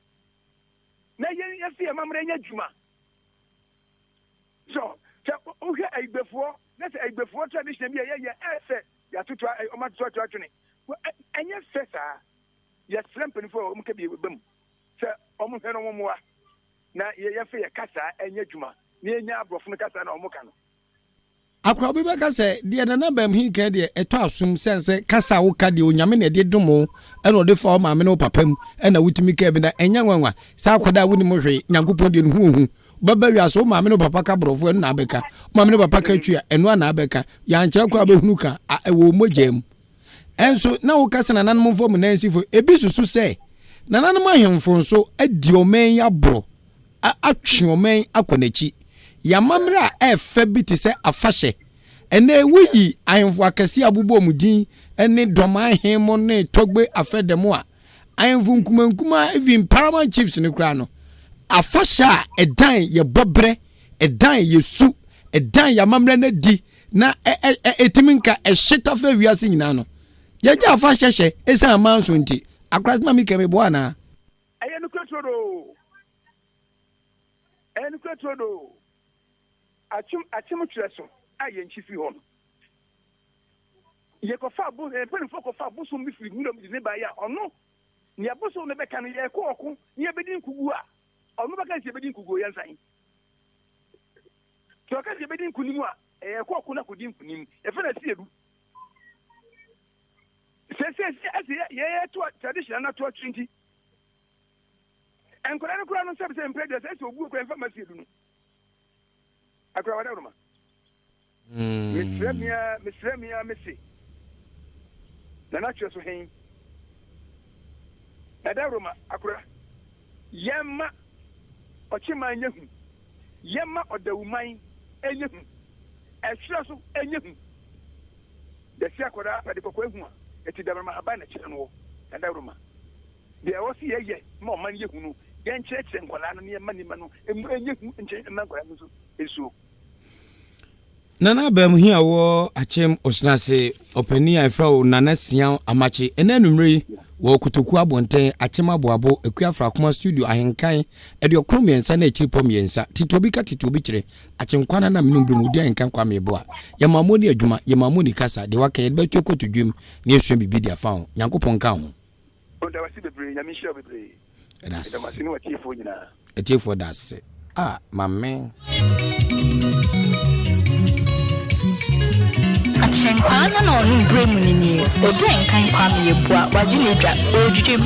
na yɛfi amammerɛ nyɛ adwuma so sɛ wohwɛ aigbefoɔ na sɛ aigbefoɔ tradition bi a yɛyɛ ɛsɛ yɛatoto ɔmatoto atwene ɛnyɛ fɛ saa yɛsrɛ mpanimfoɔ a ɔmka bi bam sɛ ɔmohwɛ no ɔmommoa na yɛfɛ yɛ kasa ɛnyɛ adwuma na yɛnya aborɔfo no kasa na ɔmoka no akora obi bɛka sɛ deɛ nana bam hi ka deɛ ɛtɔ asom sɛ kasa wo ka deɛ onyame na ɛde domo ɛna ɔde fa wo maame ne wo papa mu ɛna wotumi ka bi na ɛnya nwanwa saa akɔda wo ni mo hwee nyankopɔn deɛ no hu bɛba wi aso wo maame ne wo papa ka borɔfo ɛno na abɛka wo maame ne wo papa ka twi a ɛno ana abɛka yɛankyerɛ kɔ abɛhunu ka ɛwɔ mogya mu ɛnso na wo kasa nananom mfo mu nansifo ebi susu sɛ nananom ahemfo nso adi ɔman yi aboro atwe ɔman akɔ n'akyi yamamre a ɛfɛ bi te sɛ afahyɛ ɛna wuyi ahemfo akɛse abobɔ mu din ɛne dɔman hemo ne tɔgbe afɛdɛmo a ahemfo nkumankuma even paramount chiefs ne kura no afahyɛ a ɛdan yɛ bɔbrɛ ɛdan yɛ su ɛdan yamamre na di na ɛtimi nka ɛhyeta fɛ wiase nyinaa no yɛgye afahyɛ hyɛ ɛsɛ amanso nti akrasma mi kɛmɛ bɔ ana ɛyɛ no krotrodo achim twerɛ so a yɛnkyi fi hɔ no yɛkɔfa mpanimfoɔ kɔfa abosom bi firi nwuram de ne baeɛ a ɔno ne abosom no bɛka no yɛkɔ ɔko ne yɛbɛdi nkugu a ɔno bɛka sɛ yɛbɛdi nkugu yɛnsan nti ɔka sɛ yɛbɛdi nkunim a yɛkɔ ɔko na kɔdi nkunim yɛfɛ na si yɛdu sɛ yɛyɛ to traditional na to atwiri nti nkɔla no kora no sɛ sɛ mpɛ deɛ sɛ obu kora mfa ma si yɛdu no akora wada roma mesrɛ mia mese na natwerɛ so hen ɛda roma akora yɛmma ɔkyeman nyɛ hu yɛmma ɔdawuman ɛnyɛ hu ɛhwerɛ so ɛnyɛ hu dɛsi akora pɛde kɔkɔ ehu a ɛti dabrama aba na kyerɛ no wɔ ɛda roma deɛ ɛwɔ si yɛyɛ ma ɔman yɛ hu no yɛnkyerɛkyerɛ nkɔlaa no ne yɛma nima no ɛmu ɛnyɛ hu nkyɛn ɛma nkɔlaa no so ɛsuo nana bam hi awo achem osnase opani a fra o nana sian amache ena numre wo kotoku abonten achem aboabo akua fra koma studio ahenkan e de okrom yensa na akiri pom yensa titobi ka titobi kire achenkwana na menumbre mu di ahenkan kwa mebo a yamamoni adwuma yamamoni kasa de waka yebe tweko todwum na esua bibi dia fa ho yankopon ka ho onda wasi bebre nyame hia bebre that's masini watifo nyina etifo that's mamme Achenkwana na onu bremu nini odu enkan kwa meyebua wajine dwa ojujem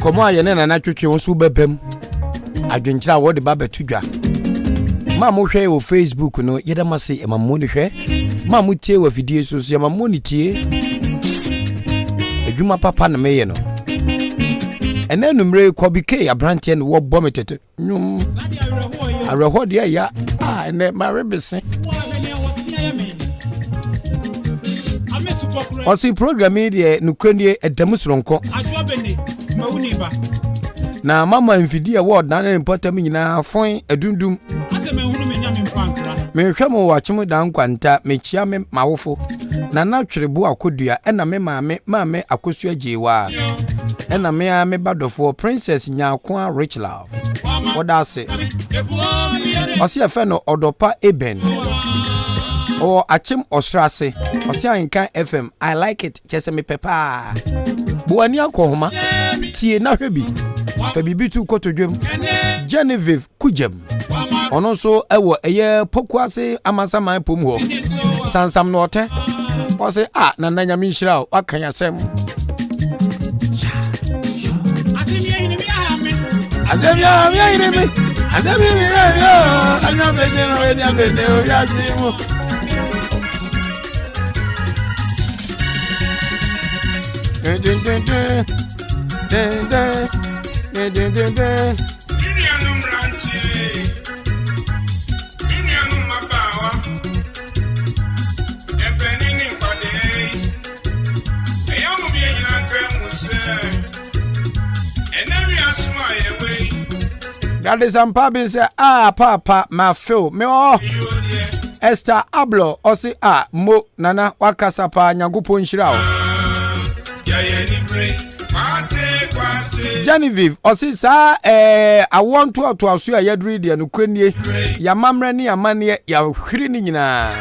enkomo aye ne nana twetwe wo so bebam adwenkyira wo de ba betudwa ma mo hwe wo Facebook no yeda mase emammo ni hwe ma mo tie wo video so so emammo ni tie adwuma papa na meye no ena numre kobike abrante ne wo bɔ metete nyum arehode ya ene marebese osi programme de nukrandie edam soronko na mama mfidi award na na important nyina fon adundum me hwɛ mo wachemu dan kwanta me chia me mawofo Nana Chiribu Akudua, and a mame Akusua Jiwa, and a me badofo Princess Nyakwa Rich Love. What I say? Osia Feno Odopa Eben or Achim Ostrase, Ahenkan FM. I like it, Chesame Peppa. Buania Kohoma, Tie Nahebi, Fabibitu Kotodrum, Genevieve Kujem. Ono so ewo eye pokwase amasama pomho sansam no ote o se na nanya mi nhira o akan yasem azemia mi ayiremi azemia mi yo anya bene no we dia bene o ya simu That is some pabin say papa ma feel me Esther Ablo o say mo nana wakasa pa nyankopon nhira o Genevieve o say sa I want to aso ya yadri de no kwenie ya mamre ne amane ya hwiri ni nyina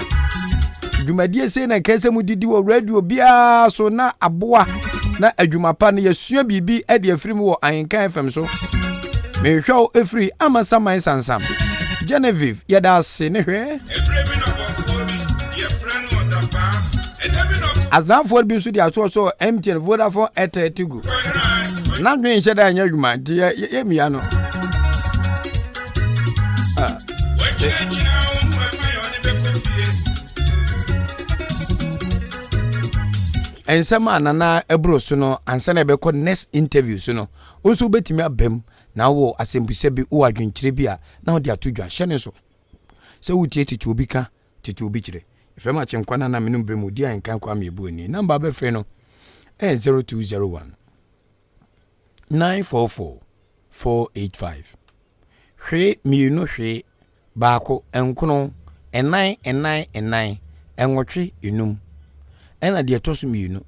dwumadie say na kese mu didi wo radio bia so na aboa na adwumapa ne yesua bibi e de afiri mu wo Ahenkan FM so me show every amasamai sansam Genevieve yada se ne hwe azanfo bi nso di ato so MTN Vodafone Airtel Tigo na dwen hye da anya adwuma de ye mia no ensema nana ebro so no ansa na be ko next interview so no oso betimi abam na wo asembuse bi o adwenkyire bi a na wo de atodwa hye ne so se wutie Tete Wobi ka Tete Wobi Kyere efema chenkwana na menum bremu di Ahenkan kwa mebu ni number be free no 0201 944 485 hwe mienu hwe baako enkono enan enwotwe enum ena de toso mienu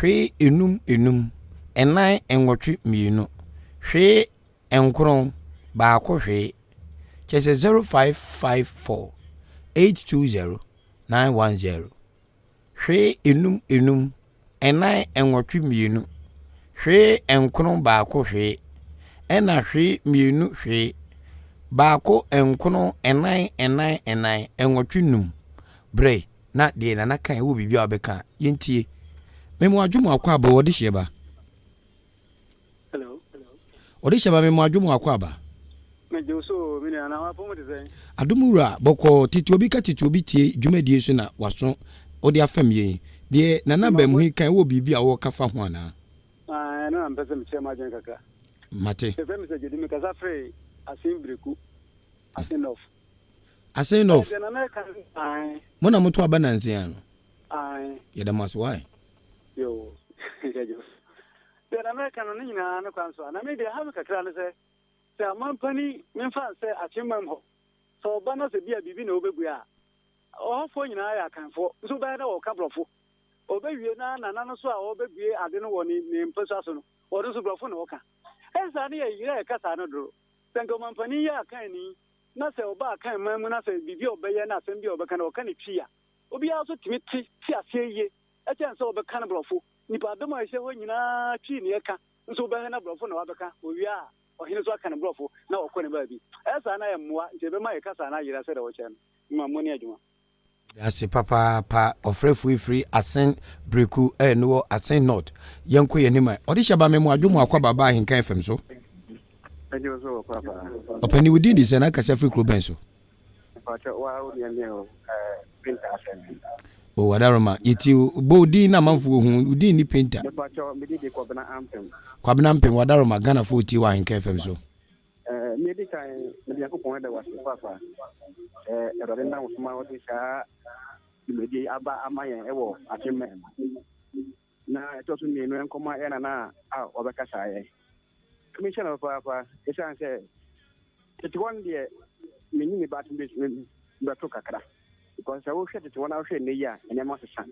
hwe enum enan enwotwe mienu hwe enkron baako hwe chese 0554 820 910 hwe enum enan enwotwe mienu hwe enkron baako hwe ena hwe mienu hwe baako enkron enan enwotwe num bre na de na kan wo bibia obeka yentie memo adwumu akwa aba wode hyeba hello wode hyeba memo adwumu akwa aba me joso me na wa pomo de sen adumura boko Tete Wobi ka Tete Wobi tie dwumadie so na waso wode afam ye de nana ba mu kan wo bibia wo kafa ho ana no am pese me chema jen kaka mate se me se jedi me kasa free asin breku asin off mona mutu abana nzia no yeda maso why yo de America no nyina no kwanso na me de ha me kakra ne se amampani memfa se achimam ho so bana se bia bibi na obegua ofo nyina ya kanfo so ba na wo kabrofo obewie na no so a obegwie ade no woni ne mpesa so no wo so brofo na wo ka esa ne ya yire kasa no dro sengo mampani ya kan ni na se oba kan mamu na se bibi obeye na se bi obeka na o kan twi a obi aso timi ti aseye e chen se obeka na brofo nipa dom a hye ho nyina twi ne eka nso obeka na brofo na wabeka owi a ohine so aka na brofo na okone ba bi esa na ya mmoa nte be ma ye kasa na yira se de wo chen ma moni adwuma asi papa pa ofrefu free asen breku no asen not yenko ye nima odi hyaba memo adwumu akwa baba Ahenkan FM so ejo so papa opani wudi ndi se na kasa free club benso papa wa o ye ne printer asen o wadaroma iti bodi na manfu hu udi ni printer papa me di kwabena ampem wadaroma Ghana 40 wa Ahenkan FM so me di kan me di akopon da wasi papa erode na usuma o ti sha me di aba amaye ewo achimen na to su ni no enkoma ena na obeka saye commissioner papa esan se Tete one de me ni ba tumbe be to kakra because I will share it one out ne ya enya ma sesan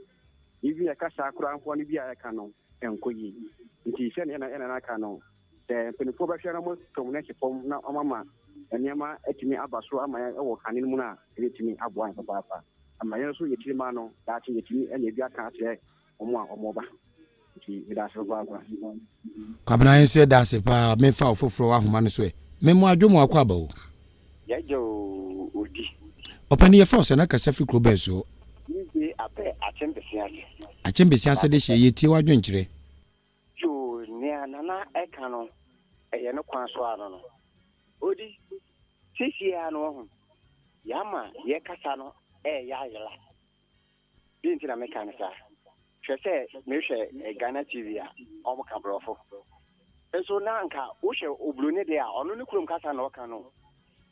ibi akasa akura anfo ne bi aka no enkoyi nti hye ne na aka no penifo ba hwe na mo tom na hepom na omama enema etimi abaso ama ya wo kane mu na etimi aboa papa ama ya so yetimi ma no da che yetimi ene bi aka ate omo a omo ba nti da so ba kwabena yin so da se pa me fa ofoforo ahoma no so e me mo adwomo akwa ba o ya jo odi opani ye force na kasa fi kro be so ni ape achembesiase de hye yeti wadwenkyere jo ne anana eka no eye no kwan so ano no odi sisi ya no ho yama ye kasa no ya yela binti na mekanisa hwese mehwe Ghana TV a omo ka brofo eso na nka wo hwe oblone de a ono ne kurom kasa na oka no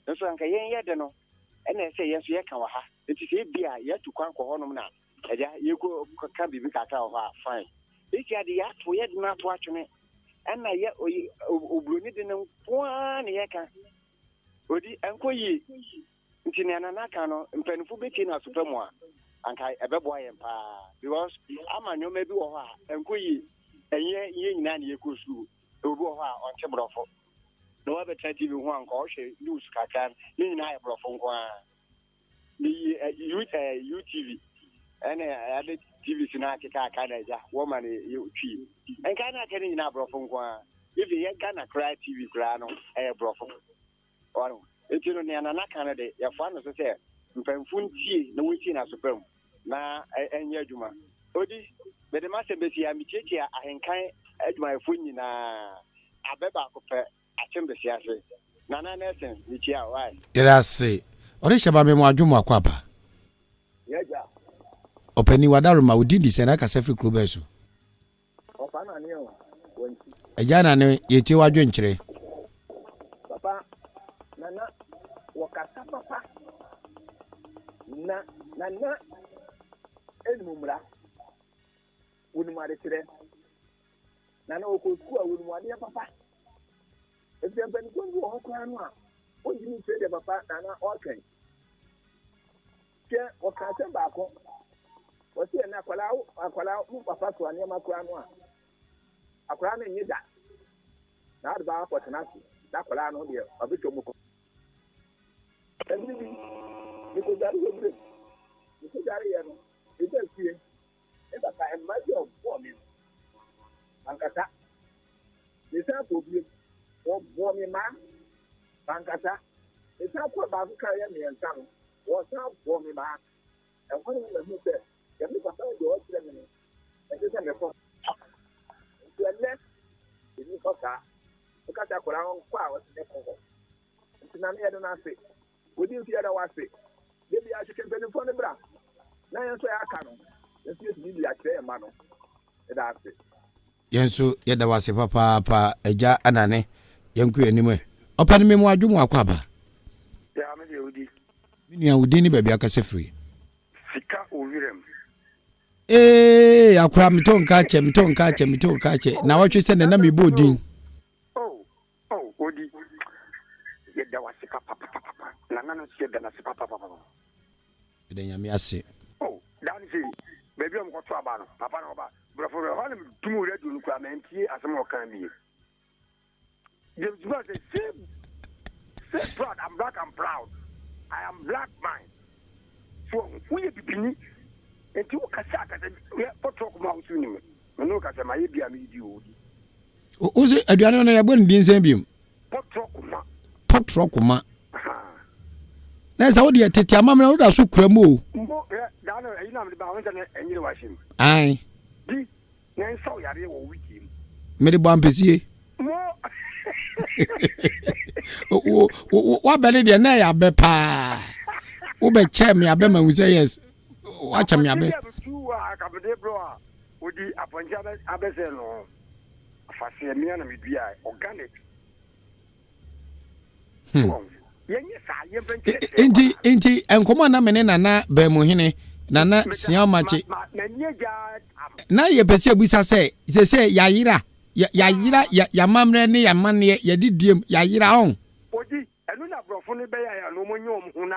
eso nka yen ye de no ene se yeso ye ka wa ha enti se bia ye tu kwan ko honom na eja ye ko ka bibi kaka ho a fine enti ade ya to ye de na to atwene ena ye oblone de no kwa ne ye ka odi enkoyi enti ne anana ka no mpanifo beti na supemu a anka ebebo ayen pa because amanyo mebi wo ho a enkoyi enye nyina ne ye kosu obi wo ho a onche brofo no wa beta TV ho anka o hwe news kaka ni nyina ye brofo nko a ni UTV ene ade TV sina kaka kada ja wo ma ne twi enka na ka ni nyina brofo nko a ibi ye Ghana cry TV kra no brofo oro etino ne anana kana de ya fa no so se mpamfuntie na wuti na supem na enye adwuma odi bede ma se besi ya micheche ahenkan adwuma efunyi na abeba akopɛ achembesi ase nana nesen nichia why yerase ore shaba me mo adwomo akwaba yeja opani wadaro ma udindi se na kasa fi kro so opana ne o wonti ejana ne yeti wadwenkyere papa nana wakasa papa na enumra unumare tire nana okoku a unumare papa ebemben kondu ho kwa no a onjini tire papa nana okay ke wakasa baako wasi na akwala mu papa so ane makwa no a akwala na nyida na adba apotenasi da akwala no de obeto muko ebili niko jari ya no ebe fie eba ka emaji of bomi bankata nisa ko bi o bomi ma bankata nisa ko ba ka ya mi ensan wo sa bomi ma e ko ni mu se ya mi papa de o tire mi e se me ko le ni ko ka ta ko ra on kwa o se ko ntina ne do na se wodi ntia da wase debi a chicken penifo ne bra na yenso ya aka no yenso bi a kire ma no e da ase yenso ye da wase papa eja anane yenku anim opani me mo adwomo akwaba ya me de odi mini a udi ni ba bia kasa free sika owirem akwa mitonka che na watwe se na me bodin odi ye da wase papa nana se da na se papa eden ya mi ase dan si baby am ko to aba no papa no ba brofo ho na tumu radio no kwa mentie asem o kan bi you must say proud. I'm black and proud. I am black man. So we bibini enti o kasa we talk ma usu ni me no kasa ma ye bia me di odi oze aduane no ya bo ndin san biem potrokuma na za wodi tete amamna wo da so kuramu o mbo da no e na me ba won na enyire wa him ai di na nso yare wo wiki me de bo ampesie mo wa bele de na ya be pa wo be che me abe ma wu say yes wa che me abe tu a kabede bro a odi aponja abese no afase me na me dua organic Inti enkomo na mene na be mu hene na sia machi na ye pese abusa se yayira ya mamre ne ya mane ya didiem yayira on oji enu na brofo ne be ya no mo nyom hu na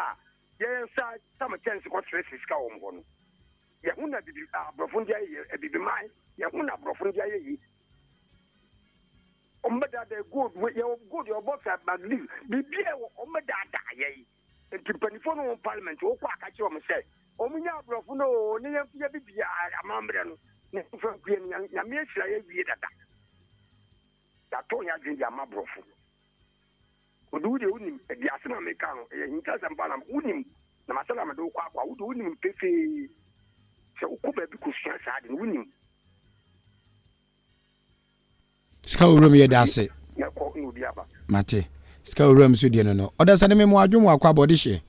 ye sa some chance ko stress ka wo mo no Yahuna Brofundia, a baby mine, Yahuna Brofundia. Omada de good, your box at Magli, be beer, Omada, yea. And to Penifono Parliament, or quack at your say. Omina Brofuno, near Pia, a mamma, from Yamia, that Tonya Yama Brofu. Do the Unim, the Asana Mekano, in Kazan Balam, Unim, the Masala do Quaqua, who do Unim Pefe. So, Kuba because she had in Unim. Scout room here, that's it. Mate, scout room, so dear no. Others are the memoir, you are quite body share.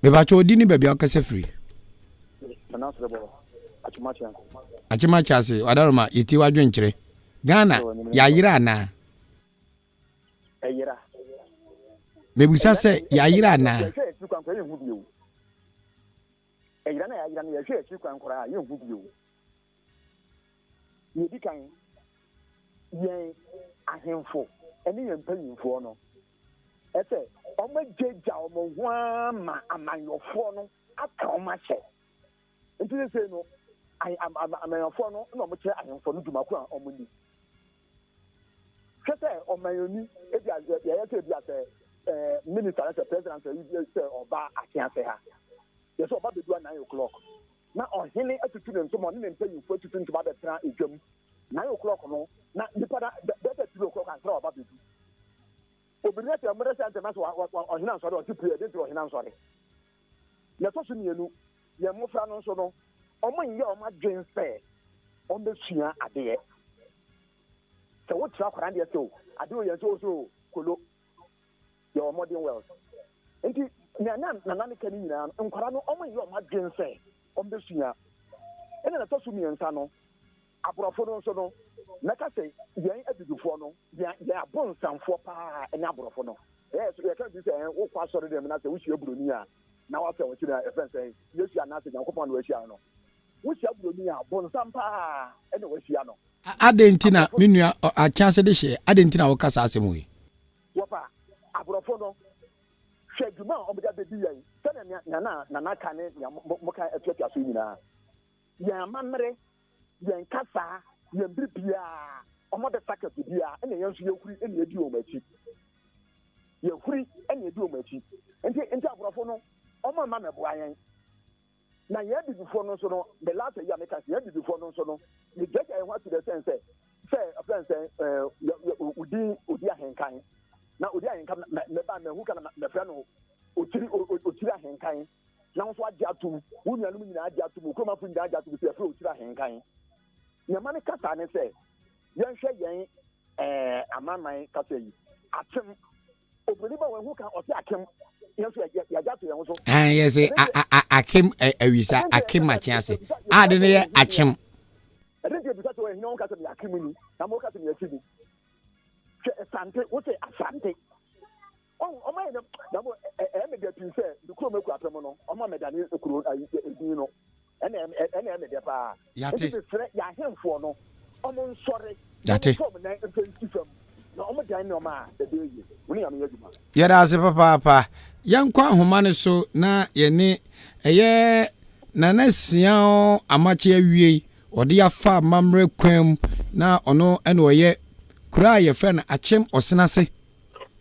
Bebacho didn't be a case free. Achimachasi, Adarma, Itiwa Drentre. Ghana, Yaira na. Maybe say Yaira na. You became yen ahemfo ene yen panyimfo no ese omo jeja omo hwa ma amanyofo no aka omo hye ntine se no amanyofo no na omo kire ahemfo no dumako a omo ni kete omanyoni ebia ya te ebia se minister as president say oba akiase ha yeso oba bedu 9 o'clock na ohene atutu ne ntomo ne mpanyimfo atutu ntomo betra edwam 9 o'clock no na nipada better 3 o'clock and throw about bedu obìnrin ati amúrẹ́ sí àǹtẹ̀ mẹ́sàn ọ̀hìnà nsọ̀rọ̀ ọ̀tí pìrì ẹ̀dẹ́ tí ọ̀hìnà nsọ̀rọ̀ yẹtọ́ sí mìínú yẹn mmọ́fra no nso no ọmọ nyẹ ọmọ adwen sẹ́ ọmọ esua adeɛ sɛ wọ́n tira akwadaa deɛ sɛ o adeɛ yẹn nso so kolo yɛ ọmọ den wells nti nana ne kɛ ne nyinaa nkwadaa no ọmọ nyẹ ọmọ adwen sẹ́ ọmọ esua ɛna yɛtọ́ so mmiɛnsa no aborɔfo no nso no mɛka sɛ yɛn abibifoɔ no yɛn abonsamfoɔ paa ɛne aborɔfo no yɛka bi sɛ wokɔ asɔre dɛm na sɛ wohyia buroni a na woasɛ wo kyerɛ ɛfɛn sɛ yesu anaasɛ nyankopɔn na wahyia no wohyia buroni a bonsam paa ɛne wahyia no ade nti na me nua akyase de hyɛ ade nti na wokasa asɛm wei wɔpa aborɔfo no hwɛ adwuma a ɔmde abɛdi yɛn sɛne nana ka ne moka atuatua so nyinaa yɛn amammerɛ yɛn kasa yɛn biribiaa ɔmɔde sakɛto biaa ɛna yɛn nso yɛhuri ɛna yɛdi wɔn akyi yɛhuri ɛna yɛdi wɔn akyi nti aborɔfo no ɔmɔ mma mɛboa yɛn na yɛn bibifoɔ no nso no the last year meka sɛ yɛn bibifoɔ no nso no yɛgyagya yɛn ho ato dɛ sɛn sɛ ɔfɛn sɛ odi ahenkan na odi ahenkan mɛba mɛhu ka na mɛfrɛ no otiri ahenkan na nso agye atom wo nuanom nyinaa agye atom okuromafo nyinaa agye atom sɛ yɛfrɛ otiri ahenkan nyama ne kasa ne sɛ yɛnhwɛ yɛn amaman kasa yi atem obìnrin bá wọn hu kan ọtí akem yẹn so yàjà tó yẹn so. yẹ sẹ akem awisa akem akyase adi ne yẹ akyem. ẹni tí ebi sá tó ẹhin náà wọn kasa mi akem ni na mo kasa mi ẹkyi ni hwẹ asante wọ́n sẹ asante ọmọ yẹn na mo ẹ̀ẹ́mẹ̀dẹ̀ pii sẹ dukuro mu ekura pẹ̀lú no ọmọ mẹ̀dà ni ekuro edin no ẹ̀na ẹ̀mẹ̀dẹ̀ paa yàtẹ ẹni tí fẹrẹ yà ahemfo no ọmọ nsọre yàtẹ ọmọ fọm náà ẹfẹ nti fam. Yɛda ase papaapa yɛnkɔ ahoma ne so na yɛne ɛyɛ nana sia amakye awie ɔde afa mamre kwam na ɔno ɛna ɔyɛ kura yɛfrɛ no akyem ɔsenase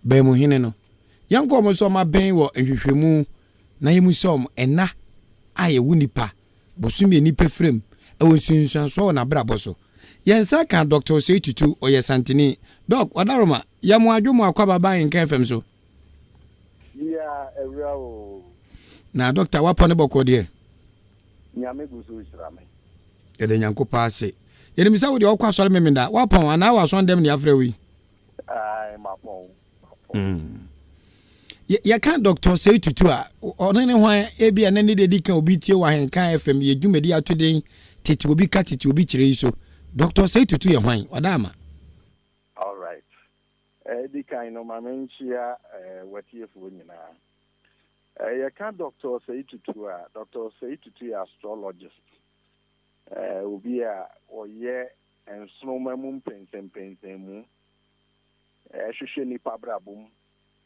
baamu hene no yɛnkɔ mo so ma bɛn wɔ nhwehwɛmu na yɛmu sɛ ɔm ɛna a yɛwu nipa bosome nipa frem ɛwɔ nsunsuanso wɔ n'abrabɔ so yɛnsa ka Dr. Osei Tutu ɔyɛ santini doc wadaroma yɛmo adwomo akwaba ban nka fm so na doctor wapɔ ne bɔkɔ deɛ nyame gu so hyirame yɛde nyanko paase yɛde misa wo deɛ ɔkɔ asɔre memenda wapɔn anaa wasɔn dɛm ne afrɛ wi yɛka Dr. Osei Tutu a ɔne ne hwan ebi a ne ne dedi ka obi tie wɔ Ahenkan fm yɛ dwumadi ato den Tete Wobi kyerɛ yi so Dr. Osei Tutu yɛ hwan wadama. All right. Di kan no mamenchia watiefo nyinaa. Yɛ ka Dr. Osei Tutu a Dr. Osei Tutu yɛ astrologist. Obi a ɔyɛ nsonoma mu mpɛnsɛmpɛnsɛm mu. Hwehwɛ nipa brabom.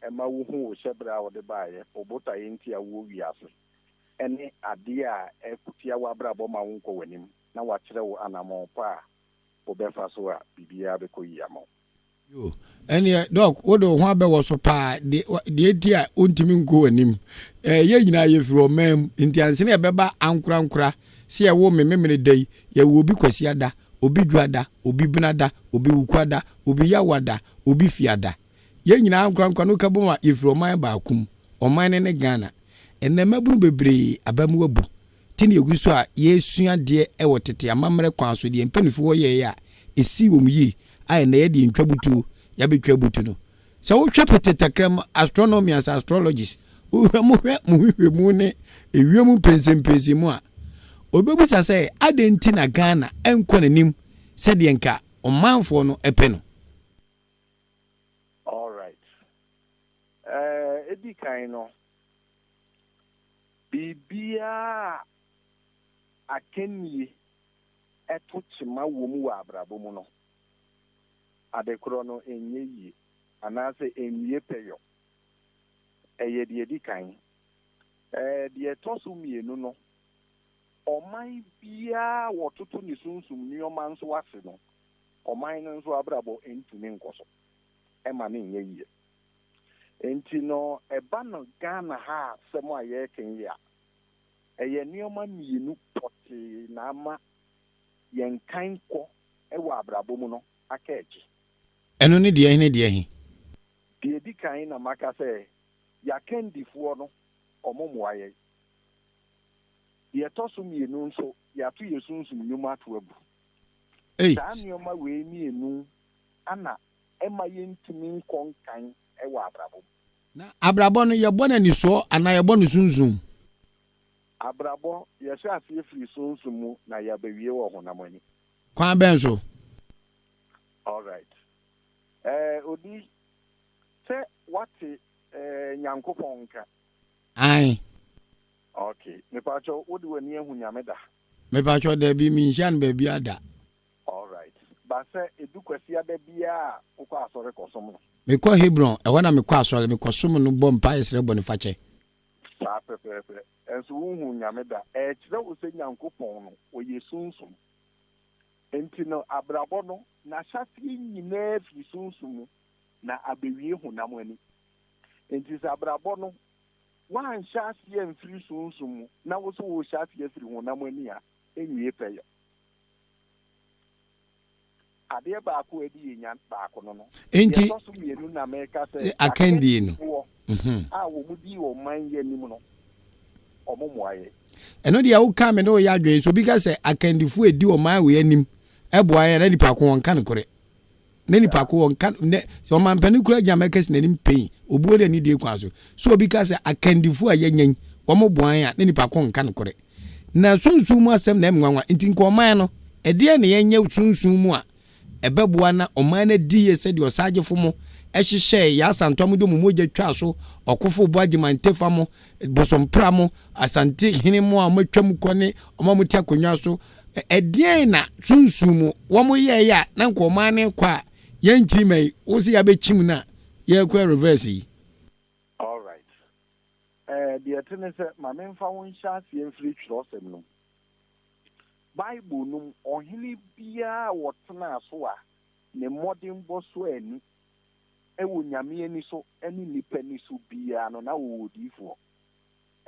Ɛma wo hu wo hyɛbrɛ a wɔde baayɛ. Ɔbota yɛ nti a wo wiase. ɛne adeɛ a ɛkutia w'abrabɔ ma wo nkɔ w'anim na wakyerɛ wo anammɔn pa a wobɛfa so a biribiara bɛkɔ yi ama wo. Yo, ɛne dɔk wode wo ho abɛwɔ so paa deɛ ti a wontumi nkɔ w'anim yɛ nyinaa yɛfiri ɔman mu nti anse ne yɛbɛba ankorankora sɛ yɛwo mememene da yi yɛwɔ obi kwasi ada obi dwada obi benada obi wukwada obi yawada obi fiada yɛ nyinaa ankorankora no kabo ma yɛfiri ɔman baakum ɔman ne Ghana ɛnɛ mabunu bebree abamu wabu tini egu so a yɛsua deɛ ɛwɔ tete amammerɛ kwan so deɛ mpanifoɔ yɛyɛ a ɛsi wɔ mu yi a na yɛde ntwabutu yɛbɛtwa butu no sɛ wotwa petetakram astronomy as astrologist mohwɛ mu ne ewiem mpensempensem mu a obebusa sɛ adenti na Ghana ɛnkɔ n'anim sɛdeɛ nka ɔmanfoɔ no ɛpɛ no. All right. Edi kan no bibia akenie ɛto kyima wɔ mu wɔ abrabɔ mu no adekoro no enye yie anaasɛ enye pɛyɔ ɛyɛ deɛ di kan deɛ tɔ so mmienu no ɔman biara wɔtoto ne sunsum nneɛma nso ase no ɔman no nso abrabɔ ntumi nkɔ so ɛma ne nyɛ yie enti no ɛba no Ghana ha asɛm a yɛreka yi a ɛyɛ nneɛma mmienu pɔtee na ama yɛn kan kɔ ɛwɔ abrabɔ mu no aka akyi. Ɛno ne deɛ he deɛ di kan na maka sɛ yɛakandifoɔ no ɔmo mmoayɛ yɛtɔ so mmienu nso yɛato yɛ sunsum nnwuma ato abu saa nneɛma wei mmienu ana ɛma yɛntumi nkɔ nkan ɛwɔ abrabɔ mu. Na abrabɔ no yɛbɔ no anisoɔ anaa yɛbɔ no sunsum? Abrabɔ yɛhyɛ aseɛ firi sunsum mu na yɛabawie wɔ honam ani. Kwan bɛn so? All right. Odi sɛ wate Nyankopɔn nka. Aye. Okay. Mepacho wodi wani ehu nyame da. Mepacho da bi minhia no baabi ada. All right. Ba sɛ edu kwasi ada bia ukɔ asɔre kɔsom no. Mekɔ Hebron, ɛhɔ na mekɔ asɔre mekɔsom no bɔ mpa esre bɔ ne fakyɛ. Saa pɛpɛpɛ. Enso hu nyame da. Kyerɛ wo sɛ Nyankopɔn no oyɛ sunsum. Enti no abrabɔ no na hyase nyinaa fi sunsum mu na abewie honam ani. Enti sɛ abrabɔ no wan hyase mfiri sunsum mu na wo so wo hyase firi honam ani a enwie pɛyɛ. Adeɛ baako edi enya baako no. Enti so mienu na meka sɛ akandi no. A wo mu di wo man yɛ nim no. Omo moaye. Ɛno deɛ wo ka me no yɛ adwen so bi ka sɛ akandifo edi wo man we anim ɛboa yɛ na nipa ko wonka ne kore. Na nipa ko wonka ne so man pani kura gyama kɛse na nim pɛn obuo de ni die kwa so. So obi ka sɛ akandifo a yɛnyan wo mo boan a na nipa ko wonka ne kore. Na sunsun mu asɛm na emwanwa nti nko man no ɛdeɛ ne yɛnyɛ sunsun mu a ɛbɛboa na ɔman na di yɛ sɛ deɛ ɔsagyefo mo ɛhyehyɛ yɛ asantom de mo mogya twa so ɔkofo bo agyemantefa mo bosompra mo asante hene mo a matwam kɔne ɔma mo tia konwa so ɛdeɛn na sunsun mu wo mo yɛ ya na nko ɔman ne kɔ a yɛnkiri mai wo se yɛbɛkyim na yɛkɔ reverse yi. All right. Deɛ tene sɛ ma memfa wo nhyɛ aseɛ mfiri twerɛsɛm no. Bible no ɔhene biara wɔtena so a ne mmɔden bɔ so ani ɛwɔ nyame ani so ɛne nipa ni so biara no na wɔwɔ diifoɔ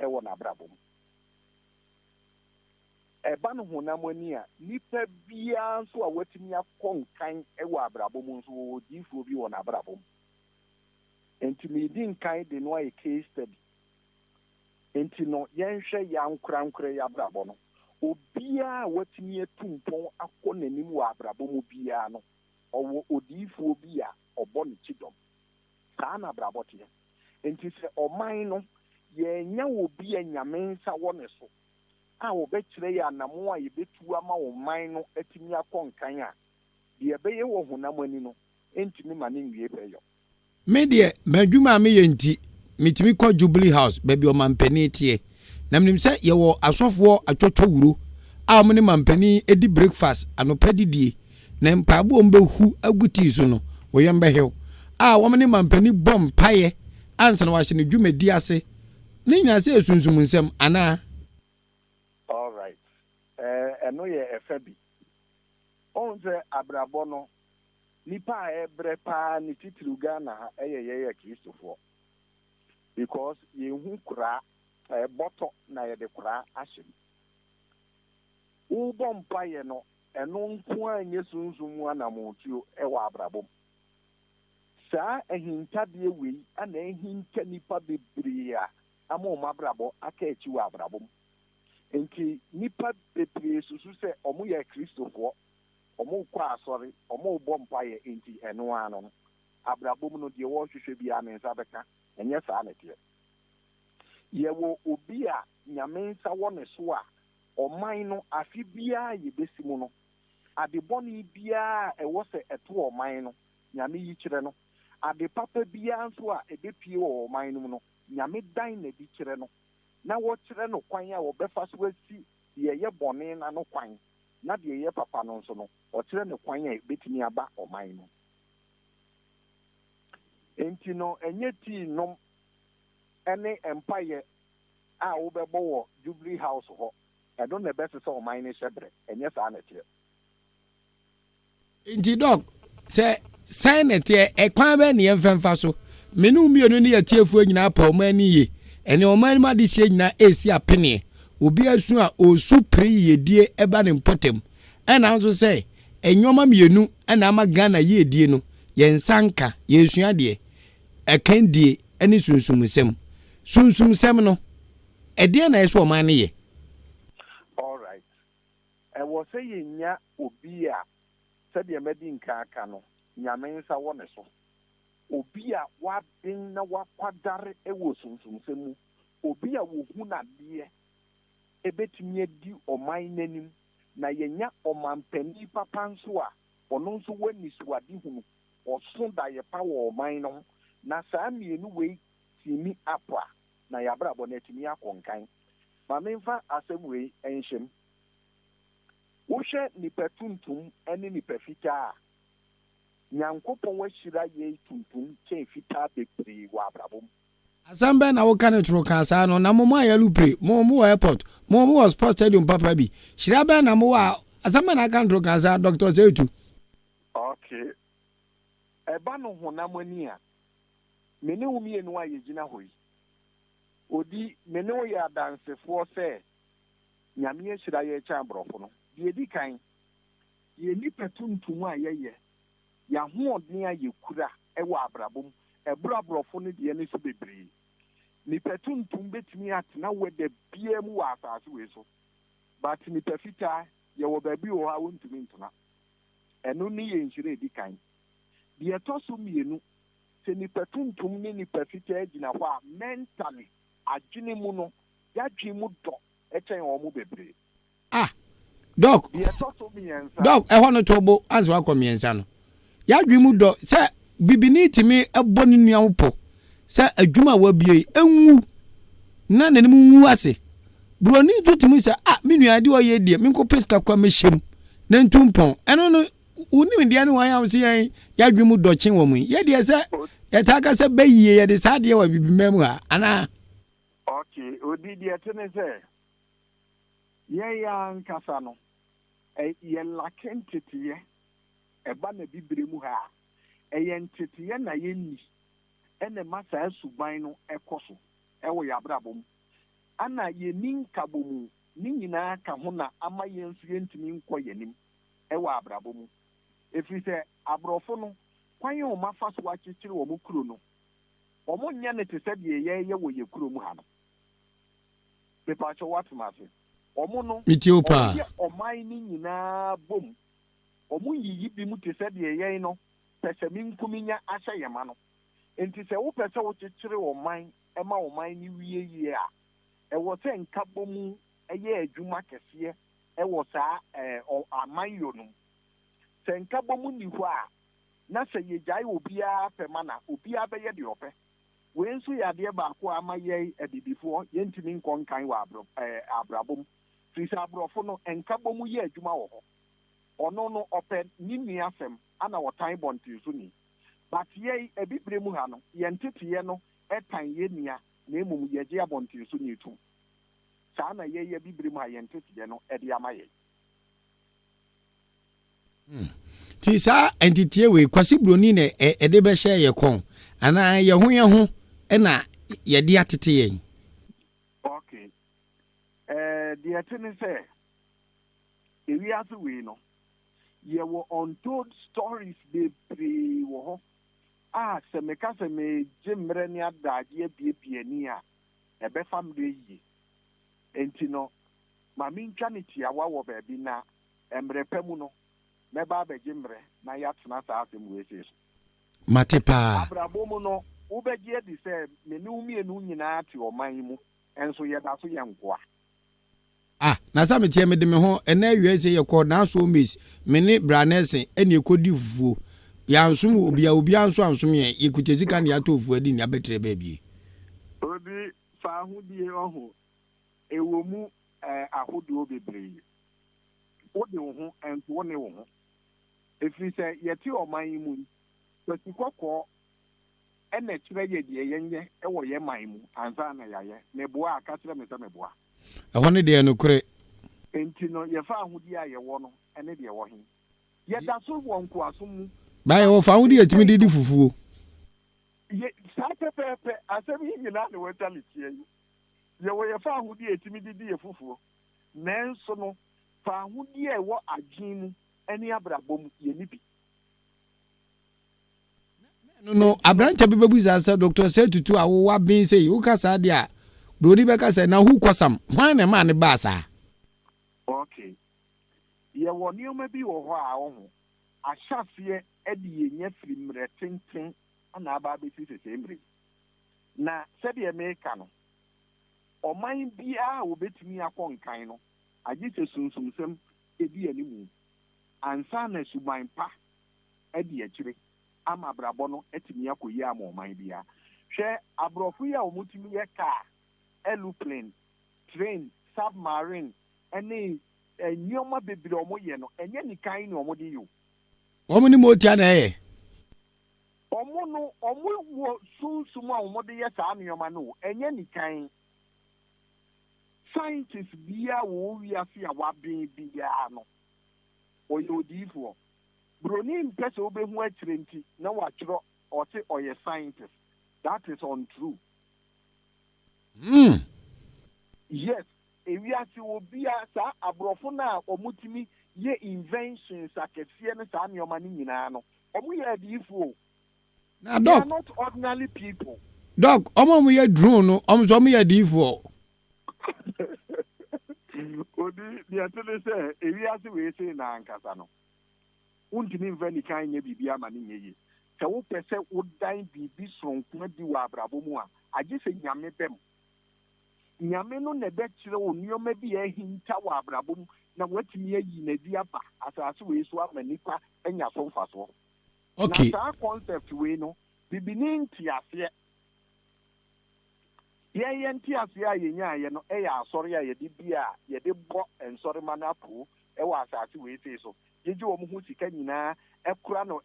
ɛwɔ n'abrabɔ mu. Ɛba no honam ani a nipa biara nso a watumi akɔ nkan ɛwɔ abrabɔ mu nso wɔwɔ diifoɔ bi wɔ n'abrabɔ mu. Enti medi nkan de no ayɛ case study. Enti no yɛnhwɛ yɛ ankorankora yɛ abrabɔ no. Obiara watumi atumpɔn akɔ n'anim wɔ abrabɔ mu biara no ɔwɔ odiifoɔ bi a ɔbɔ ne kyidɔm. Saa na abrabɔ teɛ. Enti sɛ ɔman no yɛnya wɔ bi a nyame nsa wɔ ne so a wɔbɛkyerɛ yɛ anamo a yɛbɛtu ama ɔman no atumi akɔ nkan a deɛ ɛbɛyɛ wɔ honam ani no ɛntumi ma ne nwie pɛyɔ. Me deɛ madwuma a meyɛ nti metumi kɔ Jubilee House baabi ɔmampani tie na menim sɛ yɛwɔ asɔfoɔ atwotwo wuro a ɔmo ne mampani edi breakfast anopa didie na mpaabo mbɛhu aguti so no wɔyɛ mbɛhew a wɔn ne mampani bɔ mpaeɛ ansa na wɔahyɛ ne dwumadi ase ne nyina sɛ esunsum nsɛm ana ɛno yɛ ɛfɛ bi ɔn sɛ abrabɔ no nipa a ɛbrɛ paa ne titiri Ghana ha ɛyɛ yɛyɛ kristofoɔ because yɛhu koraa ɛbɔtɔ na yɛde koraa ahyɛ mu wobɔ mpaeɛ no ɛno nko a nyɛ sunsum mu anamotuo ɛwɔ abrabɔ mu saa ahintadeɛ wei ana ahinta nipa bebree a ama ɔmo abrabɔ aka akyi wɔ abrabɔ mu nti nipa bebree susu sɛ ɔmo yɛ kristofoɔ ɔmo kɔ asɔre ɔmo bɔ mpaeɛ nti ɛno ano no abrabɔ mu no deɛ wɔhwehwɛ biara ne nsa bɛka ɛnyɛ saa ne teɛ yɛwɔ obi a nyame nsa wɔ ne so a ɔman no afe biara yɛbɛsi mu no adebɔne biara ɛwɔ sɛ ɛto ɔman no nyame yi kyerɛ no ade papa biara nso a ɛbɛpie wɔ ɔman no mu no nyame dan na di kyerɛ no na wɔkyerɛ no kwan a wɔbɛfa so asi deɛ ɛyɛ bɔne na no kwan na deɛ ɛyɛ papa no nso no ɔkyerɛ no kwan a ɛbɛtumi aba ɔman no enti no ɛnyɛ tii nom ɛne mpaeɛ a wobɛbɔ wɔ Jubilee House hɔ ɛno na ɛbɛsɛ sɛ ɔman no hyɛ berɛ ɛnyɛ saa na ɛteɛ nti dɔk sɛ sɛn na ɛteɛ ɛkwan bɛ ne yɛmfɛmfa so mene mmienu ne yɛtiefoɔ nyinaa pa ɔma ani ye ɛne ɔma anim adehyeɛ nyinaa ɛsi apeneɛ obi asu a ɔsu pere yɛdie ɛba ne mpɔtam ɛna nso sɛ ɛnwɔma mmienu ɛna ama Ghana yɛdie no yɛnsa nka yɛsua deɛ ɛkan die ɛne sunsumsɛm sunsumsɛm no ɛdeɛ na ɛsɛ ɔman no yɛ all right ɛwɔ sɛ yɛnya obi a sɛdeɛ madi nka aka no nyame nsa wɔ ne so obi a waden na wakwadare ɛwɔ sunsumsɛm mu obi a wohu nadeɛ ɛbɛtumi adi ɔman n'anim na yɛnya ɔmampanin papa nso a ɔno nso wani suade hunu ɔso da yɛpa wɔ ɔman no na saa mmienu wei timi apa na yɛabrabɔ no atumi akɔnkan ma memfa asɛm wei ɛnhyɛm wohwɛ nipa tuntum ne nipa fitaa nyankopɔn wahyira yɛ tuntum kyɛn fitaa bebree wɔ abrabɔ mu asɛm bɛn na woka ne toro ka saa no na mo a yɛlu pre mo wɔ airport mo wɔ sports stadium papa bi hyira bɛn na mo wɔ asɛm bɛn na aka ne toro ka saa Dr. Zetu okay ɛba no honam ani a mene wo mmienu a yɛgyina hɔ yi odi mene wo yɛ adansefoɔ sɛ nyame ahyira yɛ kyɛn aborɔfo no deɛ di kan yɛ nipa tuntum a yɛyɛ yɛahoɔden a yɛkura ɛwɔ abrabɔ mu ɛboro aborɔfo no deɛ ne so bebree nipa tuntum bɛtumi atena wɔ da biara mu wɔ asase wei so but nipa fitaa yɛwɔ baabi wɔ hɔ a wɔntumi ntena ɛno ne yɛ nhyira edi kan deɛ ɛtɔ so mmienu sɛ nipa tuntum ne nipa fitaa gyina hɔ a mentally adwene mu no yɛadwene mu dɔ ɛkyɛn wɔn mu bebree Doc, Doc, ɛhɔ no tobo anso akɔ miɛnsa no. Yadwi mu dɔ sɛ bibini timi ɛbɔ ne nua wopɔ. Sɛ adwuma wa bie enwu na nanim nwu ase. Broni to timi sɛ me nua de ɔyɛ die me nkɔ peska kwa mehyem na ntumpɔn. Ɛno no unim de ane wan am se yan yadwi mu dɔ kyen wɔ mu. Ye de sɛ yɛta ka sɛ bayie yɛ de saa de wɔ bibimam ha ana. Okay, odi de tene sɛ yɛ ya nkasa no yɛ lake nteteɛ ɛba na bibire mu ha ɛyɛ nteteɛ na yɛnni ɛna ma saa suban no ɛkɔ so ɛwɔ yɛ abrabɔ mu ana yɛni nkabɔ mu ne nyinaa ka ho na ama yɛn nso yɛntumi nkɔ yɛnim ɛwɔ abrabɔ mu ɛfiri sɛ aborɔfo no kwan yɛ ɔma fa so akyekyere wɔ mu kuro no ɔmo nyɛ ne te sɛ deɛ yɛyɛ wɔ yɛ kuro mu ha no mepakyɛ watema ase ɔmo no ɔyɛ ɔman ne nyinaa bom ɔmo yiyi bi mu te sɛ deɛ yɛn no pɛ sɛ minkuminya ahyɛ yɛma no nti sɛ wopɛ sɛ wokyekyere ɔman ɛma ɔman ne wie yie a ɛwɔ sɛ nkabɔ mu ɛyɛ adwuma kɛseɛ ɛwɔ saa aman yɔ no sɛ nkabɔ mu ni hɔ a na sɛ yɛgyae obiara pɛ ma na obiara bɛyɛ deɛ ɔpɛ wei nso yɛ adeɛ baako a ama yɛn abibifoɔ yɛntumi nkɔ nkan wɔ abrabɔ mu firi sɛ aborɔfo no nkabɔ mu yɛ adwuma wɔ hɔ ɔno no ɔpɛ ne nua asɛm ana ɔtan bɔnten so ni but yɛn abibire mu ha no yɛn teteɛ no ɛtan yɛ nua na emom yɛgye abɔnten so ni tu saa na yɛyɛ abibire mu ha yɛn teteɛ no ɛde ama yɛn Ti sa entity we kwasi broni na ede be share ye kon ana ye ho na ye de atete yen. Okay. The thing say we have to we no. Ye were untold stories be pre wo. Se me ka se me jemre ni adage bie ni a ebe family yi. Enti no ma mi ntwa ne tiawa wo ba bi na emre pemu no me ba be jemre na ya tena sa asem we se. Matepa. Abrabo mu no wo be je di se me ni umi enu nyina ati o man mu enso ye da so ye nkoa. Na sa me tie me de me ho ena wie se ye ko na so miss me ni branesen eni ekodi fufuo ya nsum obi anso ansom ye yekutezi kan ya to fufuo adi ni abetre ba bie. Obi fa ahudie oho ewo mu ahodo bebre. Wode wo ho enso wo ne wo ho. Efiri se yeti oman mu kwati kokko ene kire ye de yenye ewo ye man mu ansa na yaye ne boa aka kire me se me boa. Ehone de no kure. Enti no ye fa ahudi a ye wo no ene de wo hin. Ye da so wo nko asom. Ba ye wo fa ahudi atimi didi fufuo. Ye sa pepe asem yi nyina ne mentality yi. Ye wo ye fa ahudi atimi didi ye fufuo. Nenso no fa ahudi e wo adwin mu ene abrabom ye nibi. No abranta bebu za say Dr. Setutu awowa bin say wo kasa de a Brody beka say na hu kwasam hwan na ma ne ba sa. Okay. Ye wo nioma bi wo ho a wo ho. Ahyafie e de ye nya firi mre tenten ana aba be sisi sembre. Na se de me ka no. Oman bia wo betimi akonkan no. Agi se sunsumsem e di animu. Ansa na suban pa e de akire. Ama brabo no etimi akoyi ama oman bia. Hwe abrofo ya o mutimi ye ka aeroplane, train, submarine, any nyoma bebre omo ye no enye ni kan ni omo de yo. Omo ni mo tia na e. Omo no omo wo sunsun a omo de ye sa nyoma no enye ni kan. Scientists bia wo wi afi a wa bin bia no. Oyo difo. Broni mpese obehu akire nti na wa kiro o se oye scientist. That is untrue. Yes, ewiase obi a sa abrofo na omutimi ye inventions akefie ne sa nyoma ni nyina no. Omo ye adifo. Na doc, not ordinary people. Doc, omo ye drone no, omo ye adifo. Odi dia tele se ewiase we se na ankasa no. Untimi invent kan nye bibia ma ni nyeye. Se wo pese wo dan bibi sonkun di wa abrabo mu a age se nyame bem. Nyame no ne be kire wo nioma bi e hinta wa abrabo mu na watimi ayi na di aba asase we so amanipa enya so mfaso. Okay. Na concept we no bibini ntiase. Ye ntiase a yenya ye no e ya asori a ye di bia ye de bo ensori manapo e wa asase we se so. Yeji wo mu sika nyina ekura no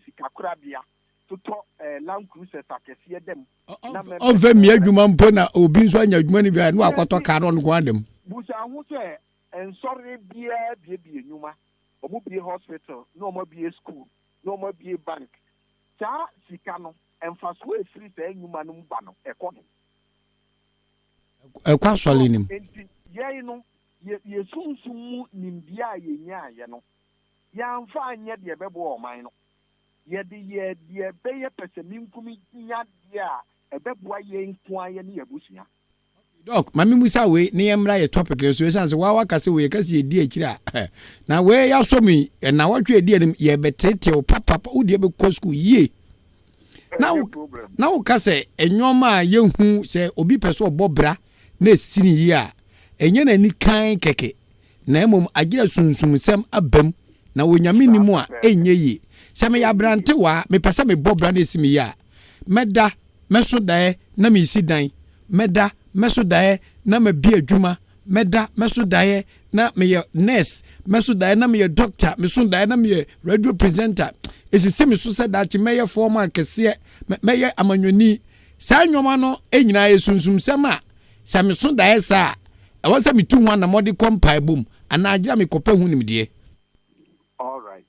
sika kura bia toto Land Cruiser akese dem na me ove mi adwuma mpo na obi nso anya adwuma ni bia no akoto ka no ko adem busa hu se ensori bia bia nyuma omo bia hospital no omo bia school no omo bia bank cha sika no emfaso efiri se nyuma no mba no ekono ekwa sole nim ye no ye sunsumu nimbia ye nya ye no ya mfa anya de bebo oman no ye de beye peseminkumi nya de a ebeboa ye nkoa ye ne yabusia. Doc, mami musa we ne yemra ye topic le so sense wa kase we kase ye di akira na we ya so mi na watwe di enim ye betete o papa wo de be ko school ye na wo kase enwoma ye hu se obi pese obobra na sini yi a enye na ni kan keke na emom agira sunsumsem abam na wonyame ni mu a enye yi se me ya brante wa me pese me bobra na simi yi a meda meso dae na me isi dan meda meso dae na me bi adwuma meda meso dae na me ye nurse meso dae na me ye doctor meso dae na me ye radio presenter esisi me so se that me ye former kese me ye amanwoni sa nwoma no enyina ye sunsumsem a sa me so dae sa e wo sa me tu ho na modi kompai bom ana agira me kopa hu nimde. All right.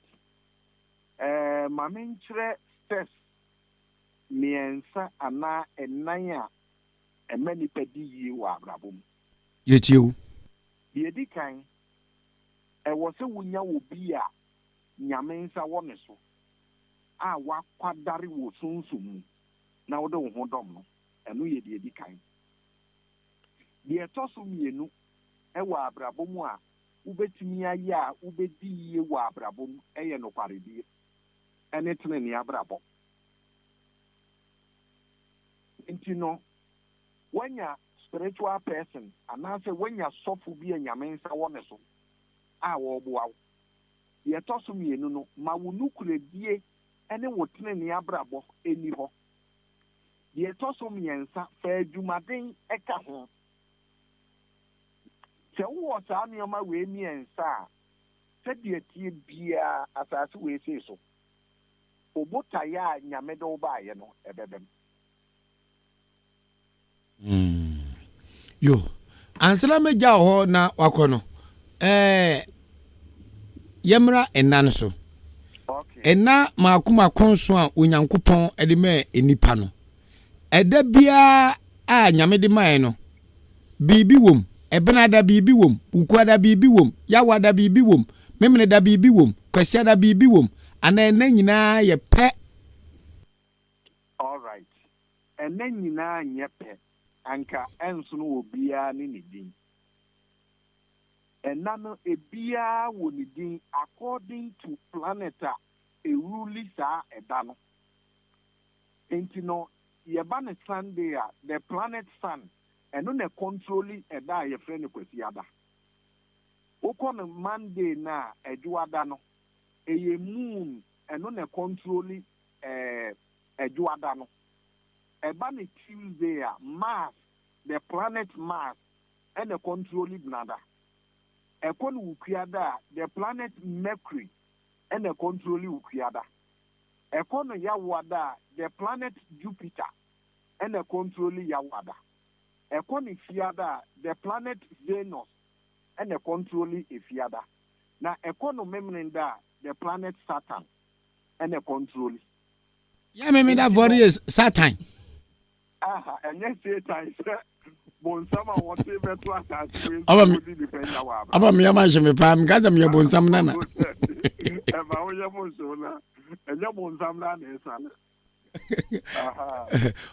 Maminchre steps miensa ana enaya many pedi wa brabum. Yet you. Yedi kan e was a wunya will be a nyamensa woneso. Wa kwadari wo sunsumu. Na wo de wo hodom no. Enu yedi kan. Ye toso mienu e wa brabum a ubetimi aye a ubedi ye wa brabum eye no kwaredi. Ene tene ni abrabum. Nti no when you're spiritual person and I say when you're sofu bi anyamensa wone so wo boawo ye to so mienu no ma wonu kuredie ene wotene ne abrabo eni ho ye to so miensa fa adwumaden eka ho se wo sa nioma we miensa se de tie bia asase we se so obota ya nyame do ba ye no ebebem. Yo, ansela meja ho na wakono. Yemra ennan so. Okay. Enna makuma konso a onyankopon ede me enipa no. Eda bia a nyame de mae no. Bibi wom, ebena da bibi wom, ukwa da bibi wom, yawa da bibi wom, memene da bibi wom, kwasi da bibi wom, ana enna nyina ye pe. All right. Enna nyina nye pe. Anka enso no obia ni din. Enna no ebia wo ni din according to planeta e rule sa eda no. Enti no yeba ne Sunday a the planet sun eno ne controlling eda ye frɛ ne kwasi ada. Ukọ no Monday na ejuada no eye moon eno ne controlling ejuada no. Eba ne Tuesday a Mars, the planet Mars, and the controlling nada. Ekon ukuyada, the planet Mercury, and the controlling ukuyada. Ekon yawada, the planet Jupiter, and the controlling yawada. Ekon ifiada, the planet Venus, and the controlling ifiada. Na ekon memrinda, the planet Saturn, and the controlling. Yeah, me that for is Saturn. And yes, Satan, Bonsama wants to be to us. Aba me ama je me pa me gaza me bonsam nana. Eba wo ye monsona. Enye bonsam na na esana.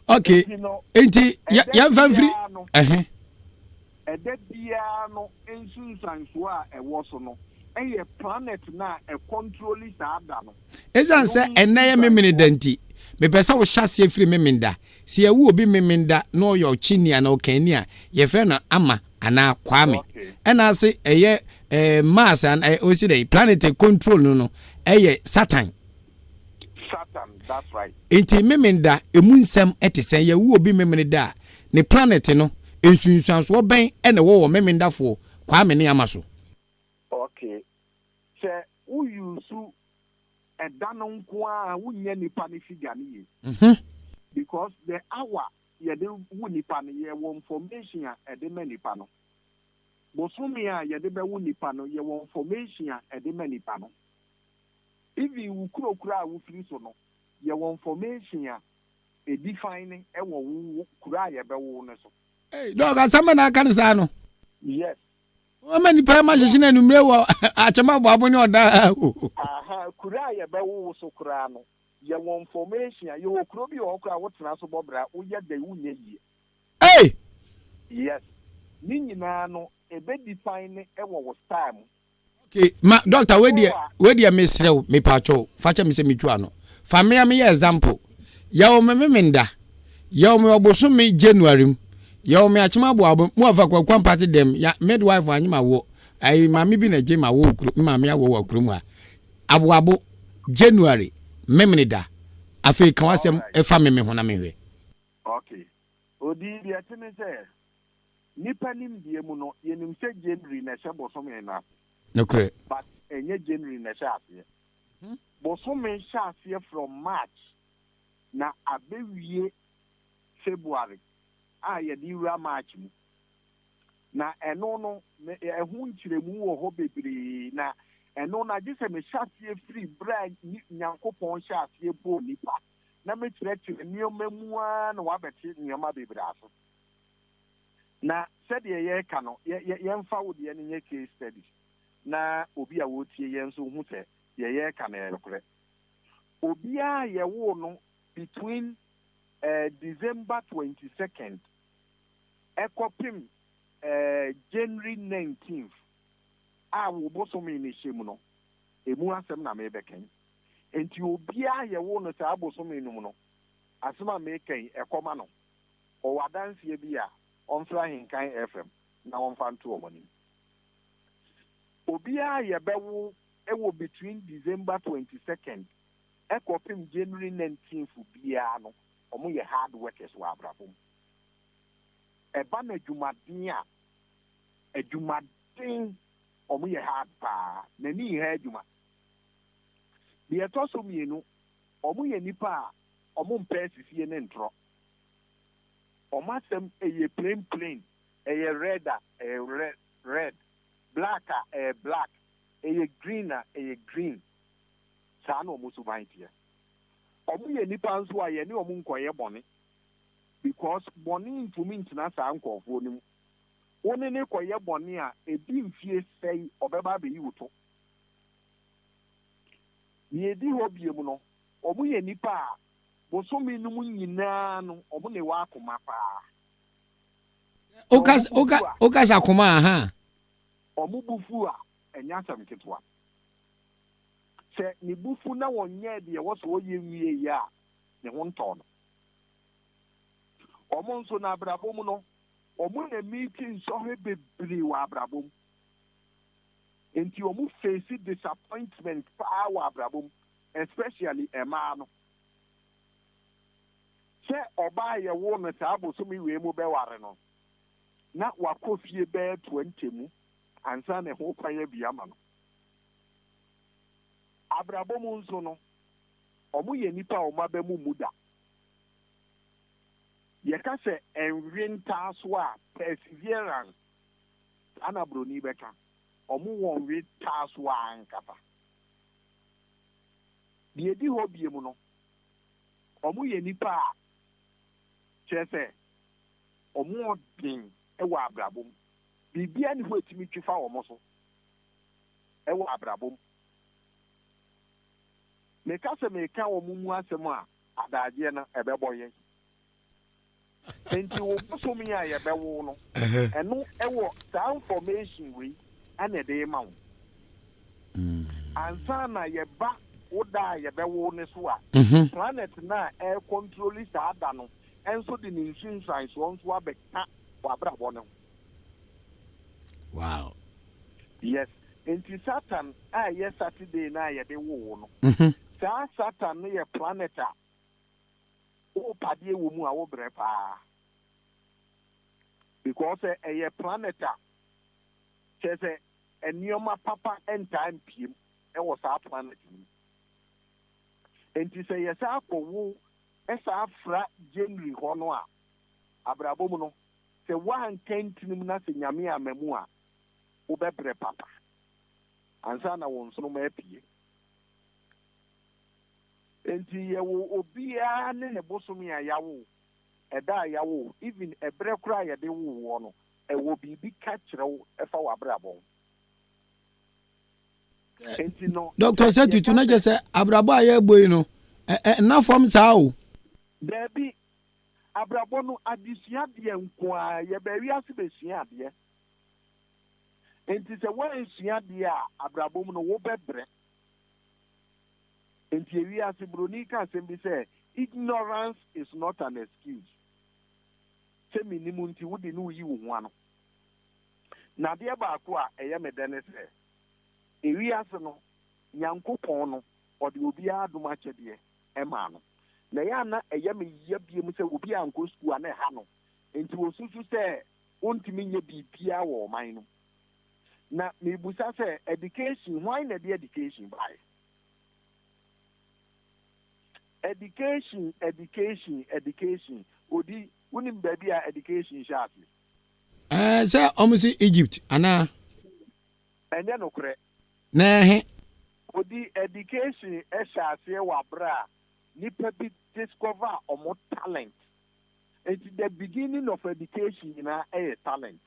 Okay. Enti ya fanfri Ede bia no ensunsanso a ewo so no. Eye planet na e control sa ada no. Ezan se enye memene danti. Me pesa wo hyase free memenda. Se ye wo obi memenda no yo chinia na okania ye fe no ama ana kwame. Ena se eye Mars and osi dey planet control no eye Saturn. Saturn, that's right. Enti memenda emu nsem etese ye wo obi memenda ne planet no ensunsuanso ben ene wo memenda fo kwame ne amaso. Okay. Se uyusu edano nkwa wunye nipa ni figure ni because the hour ye de wunipa ni ye wo information a ede manipa no bosumi a ye de be wunipa no ye wo information a ede manipa no even ukura wu firi so no ye wo information a e define e wo kura ye be wo ne so. Hey dog asama na aka nsa no. Yes. Mani pa ma hihina numre wo achama boabo ni oda. Kura ye be wo so kura no ye wo information ye wo kuro bi wo kura wo tena so bobra wo ye da wu nye yi. Hey. Yes. Ni nyina no e be define e wo time. Okay, ma doctor we dia mesrew me pacho facha me se mitwa no. Fa me example. Ya o memenda. Ya o me oboso me January. Ya me achima boabo mu afa kwakwan party dem ya midwife anyima wo ai mami bi na je ma wo kru mami awo wo kru mu a aboabo January memnida afi kan wasem efa me ho na mehwe. Okay, odi bi atene se nipa nim die mu no yenim se January na hye bosom na no kre but enye January na hye ase bosom hye ase from March na abewie February ye di ura March mu na eno no ehu nchiremu wo ho bebre na ɛno na gye sɛ mehyɛaseɛ firi berɛ a nyankopɔn hyɛaseɛ bɔɔ nnipa na mekyerɛkyerɛ nneɛma mu a na wabɛte nneɛma bebree aso na sɛdeɛ yɛreka no yɛmfa wo deɛ no nyɛ case studies na obi a wɔtie yɛn nso hu sɛ yɛreka no yɛrekorɛ obiara yɛwoo no between December 22nd ɛkɔpem January 19th a wo bosome ne hyɛ mu no emu asɛm na mebɛkɛn enti obiara yɛwoo no saa bosome no mu no asɛm a mekɛn ɛkɔma no ɔwɔ adanseɛ bi a ɔmfra Ahenkan FM na ɔmfa nto ɔmɔnim obiara yɛbɛwo ɛwɔ between December 22nd ɛkɔpem January 19th biara no ɔmo yɛ hard workers wɔ abrabom ɛba na adwumaden ɔmo yɛ hard paa n'ani yɛ adwuma deɛ ɛtɔ so mmienu ɔmo yɛ nipa a ɔmo mpɛ sisie ne ntorɔ ɔmo asɛm ɛyɛ plain ɛyɛ red a ɛyɛ red black a ɛyɛ black ɛyɛ green a ɛyɛ green saa na ɔmo so ban teɛ ɔmo yɛ nipa nso a yɛne ɔmo nkɔyɛ bɔne because bɔne ntumi ntena saa nkɔɔfoɔ no mu wone ne kɔyɛ bɔne a ebi mfie sɛi ɔbɛba abɛyi wo to yɛdi hɔ biemu no ɔmo yɛ nipa a bosome no mu nyinaa no ɔmo ne wɔ akoma paa okas akoma aha ɔmo bufu a ɛnyɛ asɛm ketewa sɛ ne bufu na wɔnyɛ deɛ wɔ so wɔyɛ nwie yi a ne ho ntɔ no ɔmo nso na abrabɔ mu no ɔmo na meeting nsɔhwɛ bebree wɔ abrabɔ mu enti ɔmo face disappointment paa wɔ abrabɔ mu especially ɛmaa no sɛ ɔbaa yɛwo no saa bosome wei mu bɛware no na wakɔ fie bɛyɛ 20 mu ansa ne ho kwan yɛ biama no abrabɔ mu nso no ɔmo yɛ nipa a ɔmo aba mu da yɛka sɛ ɛnwe ntaa so a perseverance ana broni bɛka ɔmo wɔ nwe taa so a ankasa deɛ di hɔ bie mu no ɔmo yɛ nipa a kyerɛ sɛ ɔmo ɔden ɛwɔ abrabɔ mu biribia ne hɔ etimi twi fa ɔmo so ɛwɔ abrabɔ mu meka sɛ meka ɔmo mu asɛm a adagyeɛ no ɛbɛbɔ yɛn enti wo bosom yi a yɛbɛwo no ɛno ɛwɔ saa information wei ɛna ɛde ma wo ansa na yɛba woda a yɛbɛwo ne so a planet na ɛcontrol saa da no ɛnso de ne nsunsuansoɔ nso abɛka wɔ abrabɔ no wow yes enti Satan a yɛ Saturday na yɛde wo no saa Satan no yɛ planet a wopadeɛ wɔ mu a wobrɛ paa because ɛyɛ planet a kyerɛ sɛ nneɛma papa ntaa mpiem ɛwɔ saa planet mu enti sɛ yɛsa akɔwo ɛsa afra January hɔ no a abrabɔ mu no sɛ woanka ntinim na sɛ nyame ama mu a wobɛbrɛ papa ansa na wo nsonom apie enti yɛwɔ obiara ne ne bosom a yawo ɛda a yawo even ɛbrɛ koraa yɛde wowoɔ no ɛwɔ biribi ka kyerɛ wo ɛfa w'abrabɔ enti no Dr. Setutu na gye sɛ abrabɔ a yɛbɔ yi no na fam saa o daabi abrabɔ no adesua deɛ nko a yɛbɛwi ase bɛsua adeɛ enti sɛ woansua deɛ a abrabɔ mu no wobɛbrɛ enti ewi ase broni ka asɛm bi sɛ ignorance is not an excuse sɛ minim nti wode ne woyi wo ho ano na adeɛ baako a ɛyɛ me dɛ ne sɛ ewi ase no nyankopɔn no ɔde obiara adom akyɛdeɛ ɛma no na ɛyɛ ana ɛyɛ me yɛ biem sɛ obi a nkɔ sukuu a na ɛha no enti wɔsusu sɛ wontumi nyɛ biribiara wɔ ɔman no na mebusa sɛ education hwan na de education bae education odi wonim baabi a education hyɛ ase sɛ ɔmo si Egypt ana ɛnyɛ nokorɛ na he odi education ese wa bra nipa bi discover omo talent. It's the beginning of education na talent.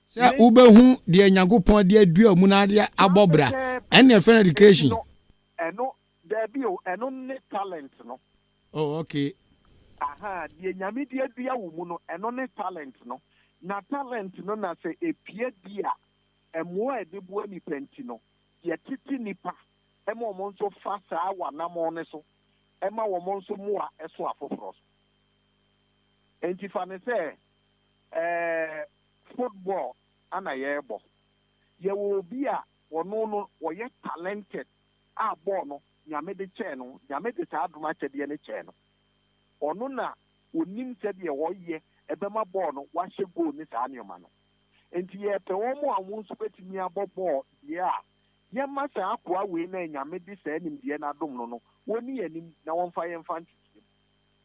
Say ubehu de Nyankopon de adua mu na de abobra ene friend education. Eno there be eno ne talent no. Oh okay. Aha, de nyame de adua wo mu no eno ne talent no. Na talent no na say epie dia emo e de bo ni penti no. Ye titi nipa ema omo nso fa saa wa na mo ne so. Ema wo mo nso mu a eso afoforo. Enti fa ne say football ana yebo ye wo bi a wono no wo ye talented a ball no nyame de che no nyame de sa adoma che de ne che no ono na onim se de wo ye ebema ball no wa hye goal ni sa anyoma no enti ye pe wo mo awu nso betimi aboball ye a ye ma sa akwa we na nyame de sa anim de na dom no no woni anim na won fa ye mfa ntiti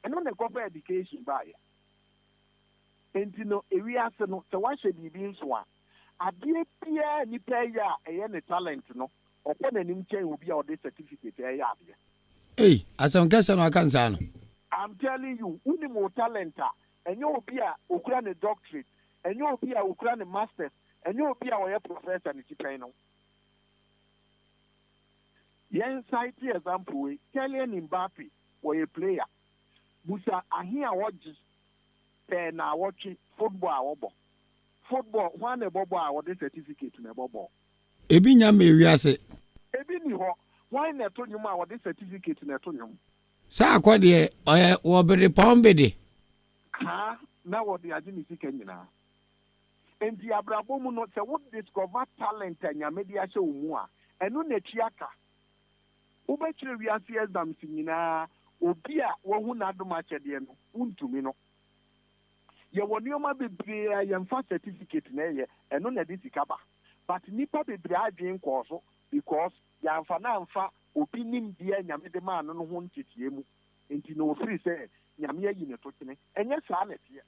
eno ne go for education ba ya enti no ewi ase no se wa hye bibi nso a adie pia ni pa ya eye ne talent no opo na nim chen obi a ode certificate ya adie eh asam kasa no aka nsa no I'm telling you uni mo talent a enye obi a okura ne doctorate enye obi a okura ne masters enye obi a oye professor ni tipen no yen cite example we Kylian Mbappe oye player busa ahi a woji na watching football football one ebobo a what certificate na ebobo ebi nya me wiase ebi ni ho one na to nyum a what certificate na to nyum sa akode wo bere pombede ha na wo de age ni sika nyina enti abrabo mu no se wo discover talent anya media hye wo mu a eno na tuaka wo be kire wiase exam nyina obi a wo hu na adoma kyede no untumi no ye wonioma bebre ye mfa certificate na ye eno na de sikaba but nipa bebre adwen ko so because ya mfa na mfa obi nim dia nyame de ma no ho ntetie mu enti no free say nyame ayi ne to kene enye saa na tie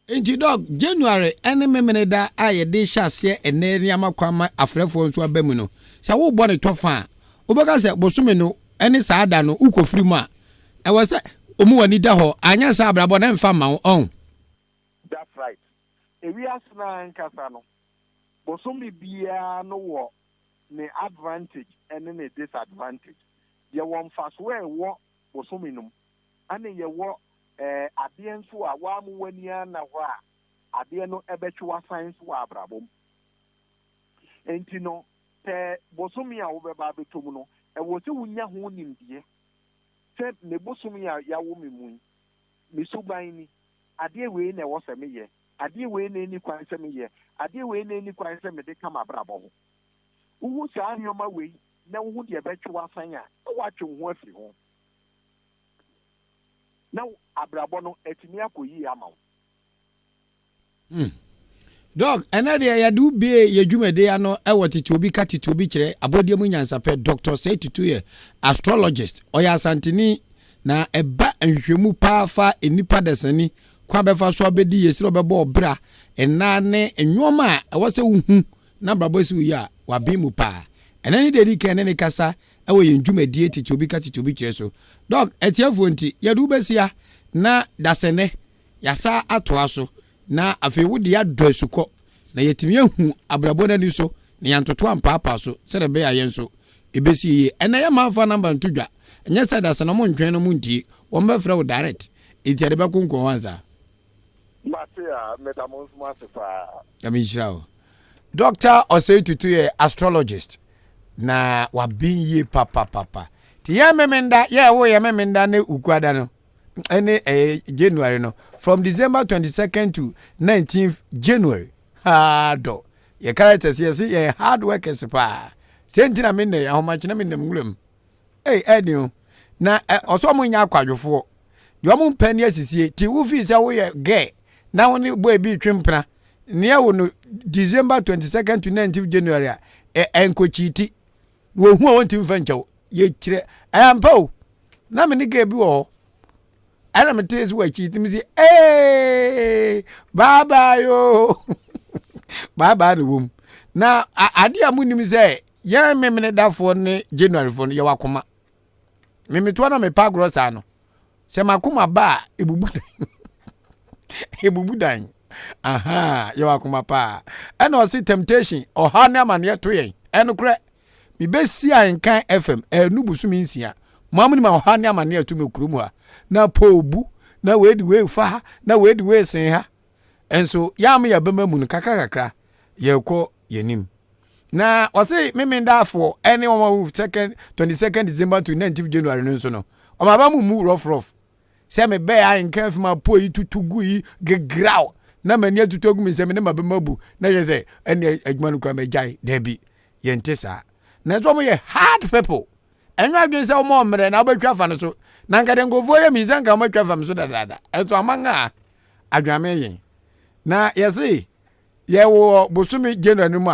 enti dog January ene memene da aye de hyase ene riama kwama afrefo nso abamu no sa wo bo ne tofa obeka se bosume no ene saa da no ukofiri mu a ewe se omu wani da ho anya saa abrabo na mfa ma on. That's right. Ewi asna nkasa no. Bosomi bia no wo ne advantage and ne disadvantage. Ye won fast we wo bosomi num. Ane ye wo ade nso a wa mu wani na ho a ade no ebetwa science wa abrabom. Enti no te bosomi a wo beba betom no e wo se wunya ho nimdie. Se ne bosomi a ya wo memu. Misuban ni adie we na wo se meye adie we na ni kwan se meye adie we na ni kwan se me de kama brabo ho uhu sa anyoma we na uhu de betwa asan a wa twe ho afi ho na abrabo no etimi akoyi ama wo dog enade ya du be ye dwumede ya no e wotete obi ka tete obi kire abodie mu nyansape Dr. Seitutu ye astrologist oya santini na eba nhwemu paafa enipa desani kwa befa so abedi yesiro bebo obra ena ne enwoma a wose wuhu na brabo si uya wabimu pa enani dedi ke ne kasa ewo ye ndwumedie tete obi ka tete obi kire so dog etiafo nti ye du besia na dasene yasa atoa so na afei wodi ya dosuko na yetimi ehu abrabo na ni so na yantoto ampapa so sere be ya yenso ebesi ye ena ya manfa number ntudwa enya sada sana mo ntwen no mu nti wo mbefra wo direct enti ade be konkon wanza Matia metamorphosis fa Yamishrawo Dr. Seitutu ye astrologist na wabinye papa ti ya memenda ya wo ya memenda ne ukwada no ene January no from December 22nd to 19th January do ye characters ye see ye hard workers pa sentina me ne ahoma kina me namgulem edio na oso mo nya akwadwofo de omo mpani asisie ti wo fi se wo ye ge na woni boy bi twempena ne wo no December 22nd to 19th January enkochiti wo hu won tim fanchew ye kire ayampa na me ne ge bi wo ana me tezi wa chiti mi si baba yo baba no wom na ade amunim se ya memene dafo ne January fo no ye wakoma memeto na me pa grosa no se makoma ba ebubu ebubu dan aha ye wakoma pa and o see temptation o ha na amane to yen eno kre me besi Ahenkan FM enu busumi nsia mamuni ma ha na amane to me kurumu ha na po obu na we fa na we sen ha enso ya me ya bema mu no kakakakra ye ko yenim na wase memendafo any one 22nd December to 19th January no so no o ma ba mu rough se me be Ahenkan FM ma po yi tutugu yi gegraw na mani atutogu mi se me ne ma be mabu na je se ene adwuma no kwa megai da bi ye ntesa na so mo ye hard people enwa adwen se o mo mre na obetwa fa no so na nka de ngofo ye mi zanka mo twa fa so dada enso amanga adwame yen na yesi ye wo bosumi January mu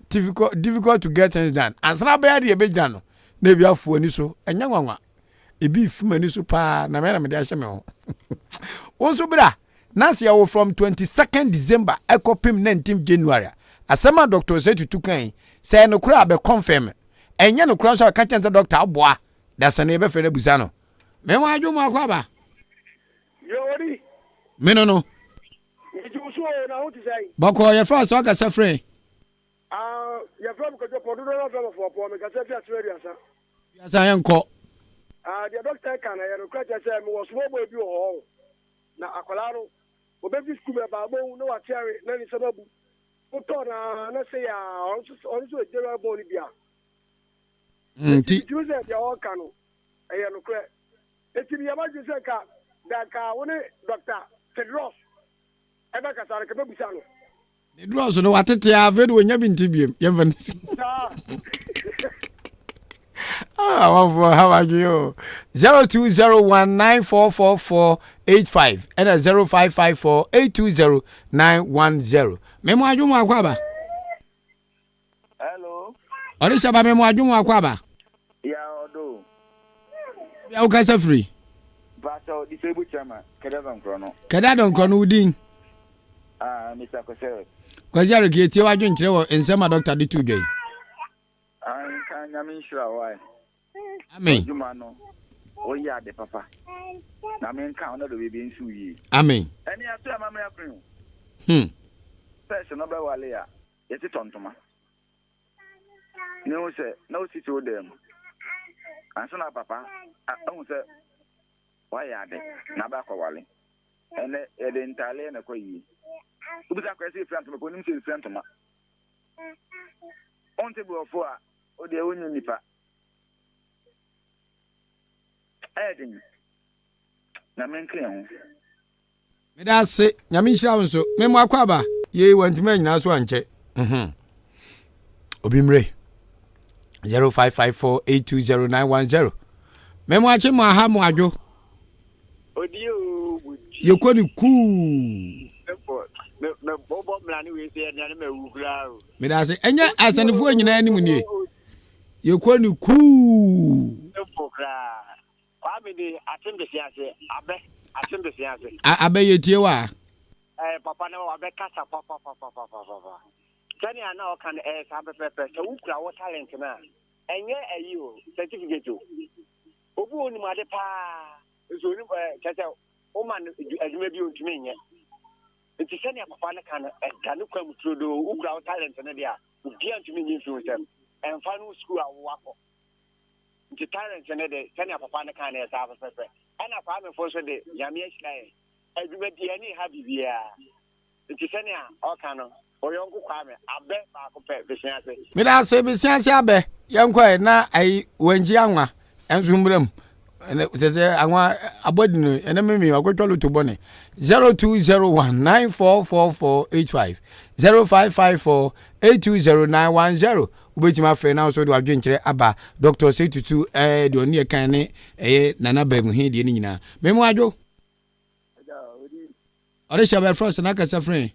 difficult to get things done ansana be ya be gina no na bi afo ani so enya nwanwa ebi fumani so pa na me de ahye me ho wonso bra nasi ya wo from 22nd December ekopim 19th January asema doctor say tutu kan say no kura be confirm enya no kura so ka chanta doctor aboa da sane be fe na busa no me wa adwo akwa ba Yori. me no Na ho ti say. bako ye fra so ka safre Ya from ko jo podo na from for me ka say fi atwere asa. ya sa yanko The doctor can I request say me was small boy bi ho. Na akola no obebi school be ba bo no wa tiare na ni sababu. Uto na say ya onso ejera bo ni bia. ti You say the all can e no kre. Eti bi ya ba ju say ka da ka woni doctor Tete ebe ka sare ke be busa no. the draws no watete ya vedo wonya bi ntibiem ye van how are you? 0201944485 and 0554820910. Memo ajumu akwaba. Hello. Orisha ba memo ajumu akwaba. Ya odo. Ya ukasa free. Bato disabled chairman. Kada don krono udin. Mr. Kosere. Kwajaro ki tie waju nkyere wo ensema doctor de tu dwai. Ahenkan nyame shira why. Amen. Juma no. Oya de papa. Na men kan na do be nsu yi. Amen. Eni ato amama yakun. person no be wale ya yeti tontoma ne wo se na o siti o dem anso na papa ahun se wa ya de na ba ko wale ene e de ntale na ko yi ubisa ko ese frantoma ko nim se frantoma on te bo fo a o de onyu nipa edin na menke ho me da se nyame hira wonso me mo akwaba ye wantima nyina so anche obimre 0554820910 me mo ache mo aha mo adwo odio yekoni ku me bobo mlani we se na me wugura me da se enya asanefo nyina anim nie yekoni ku ebokra kwa me de atembe siase atembe siase abe yetie wa papa na wa be kasa papa tani ana o kan sabe pepe so wukura wo talent na enye ayi o certificate o obu oni ma de pa so ni chacha o man adwuma bi ontumi nye nti sani papa na kan kan kwa mutrodo wukura wo talent na dia obi antumi nye fi wosem emfa no school a wo akọ nti talent na de sani papa na kan sabe pepe ana kwa me fo so de yame ahira adwuma bi ani ha bibia nti sani o kan oyonku kwame abe ba ko pe besiase me da se besiase abe yankwa na ai wanji anwa enzumbrem se anwa abodinu ene memi akotwalo to bone 0201944485 0554820910 ubetima fe na so do adwenkyere aba Dr. Setutu de oni kan ne nana bamu he de ni nyina memu adwo ore shabe frost na kasa friend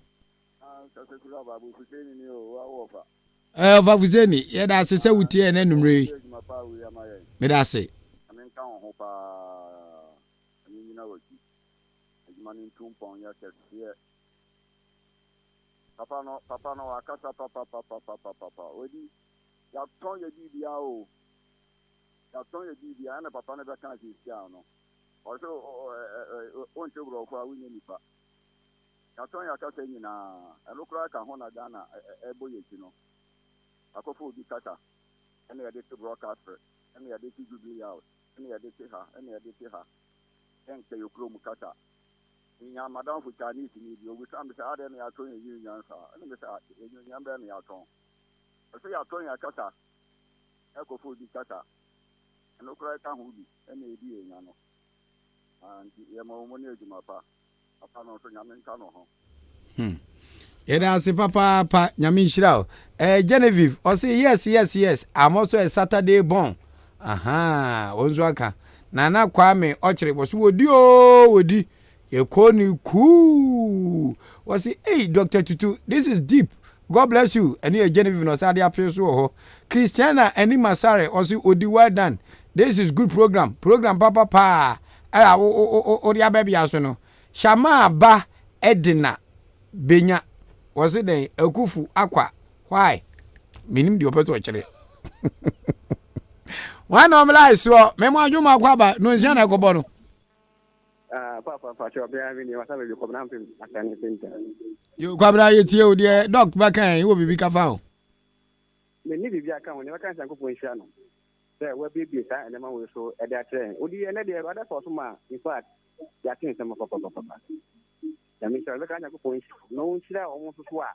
Vavuzeni, yeah, that's a say with you and enumere. Me da say. Ahenkan ho pa ani na waki. Ajumani tumpon ya kese. Papa no akasa papa. Odi yɛatɔn yɛ bibia o yɛatɔn yɛ bibia ɛna papa no bɛka asiesia no ɔsɛ ɔnkyɛ borɔfo a wonyɛ nipa yɛatɔn yɛ akasa nyinaa ɛno koraa ka ho na Ghana ɛbɔ yɛ akyi no akɔfo obi kasa ɛna yɛde te broadcast ɛna yɛde te Jubilee House ɛna yɛde te ha ɛna yɛde te ha ɛnkɛ yɛ kurom kasa nya madam for Chinese ni bi obi sam sɛ ade na yɛatɔn yɛ nyansa ɛna me sɛ nyansa bɛ na yɛatɔn ɛsɛ yɛatɔn yɛ kasa ɛkɔfo obi kasa ɛno koraa ka ho bi ɛna ɛdi yɛ nya no anti yɛma mo ne adwuma pa papa no so nyame nka no ho Yeda ase papa nyame nhyira o. Genevieve o say yes I'm also a Saturday born. Aha wonzo aka Nana Kwame ochire bo so wodi ye koni ku o say hey Dr. Tutu this is deep. God bless you. And you Genevieve no say dey appear so ho. Christiana Eni Masare o say odi well done. This is good program papa o dia baby aso no. Shama ba Edina Benya was it a kufu aqua? Why? Minim the opposite actually. One normalize so Memo Juma Quaba, no Zana Cobono. Papa, You Quabra, you dear dog back, you will be found. Many of you come when you can't go for Shano. There will be and the man will show at that train. Would you another other for some? In fact, that thing some of Papa. Mr. Lekanya ko no nchira almost so a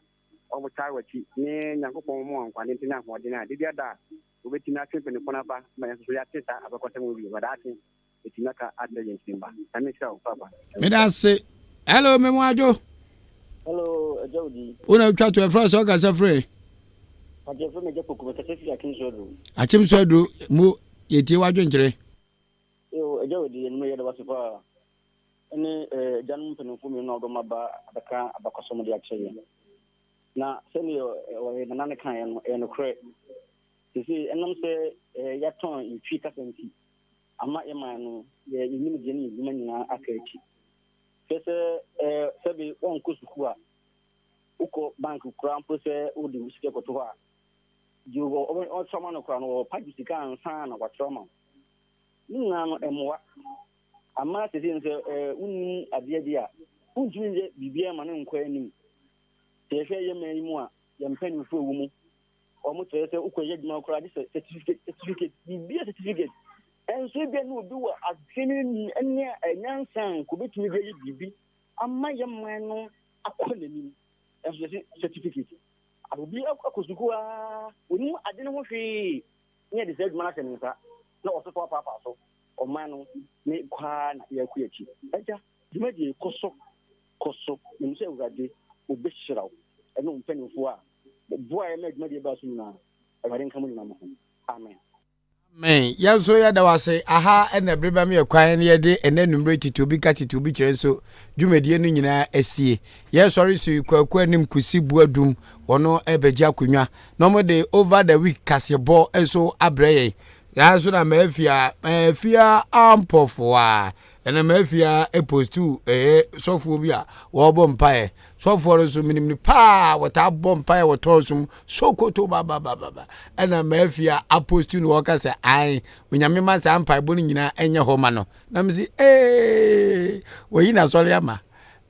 o tawo chi ne nyankopon mo ankwane ntina ho de na de biada obetina twempe ne kona ba ma so ya teta abakota mo bi wadati etina ka adle simba amisa papa me da se hello me mo ajo hello Jody una twa to efra so ka se free aje fo me je poku me se akim so do mo yetie wadwo nkire yo Jody no me yede wasefa ene janum penufo mi no do maba abaka abakosom de akye na senior we nana kan no kre sisi enam se yaton intwi kasenti ama ema no ye nim de ni nim nyina akachi pese sebi won kusuku a uko bank kura mpo se odi usike koto a jugo o choma no kura no pagi sika ansa na kwachoma nina no emwa ama sisi nse unni abiadi a unjinje bibia ma ne nkwa anim tehwe ye manimu a ye mpani fo wu mu o mo tere se ukoye djuma kora di certificate bibia certificate enso bia no obi wa adwene enne nyansan ko betumi be bibi ama ye man no akonanim enso certificate obi akosuku a oni adene ho hwe ne de se djuma na tenisa na osoto papa so o manu ne kwa na ya ku yachi aja dimadi koso ne mse urade obeshiraw eno mpanifo a boa na dimadi ba so na Ahenkan mu na mo amen amen yanso ya da wase aha ena breba me kwan ne de enanumre titubi ka titubi kire so dwumadie no nyina asie ye sorry so kwaku anim kusi buadum wono ebeji akonwa no mo de over the week kasebo enso abreye ya so na mafia ampofwa ena mafia epostu sofo bi a wo bom pae sofo so minim ni pa wata bom pae woto sum sokoto baba ena mafia apostu no ka se ai onyame ma sa ampa bo nyina enye ho ma no na mzi wo yi na sole ama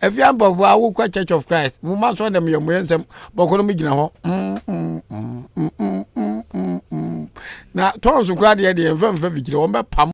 afia ampofwa wo kwa Church of Christ mu ma so dem yemo yensem bokono mi gina ho na tonso kwa de mfa fikire won be pam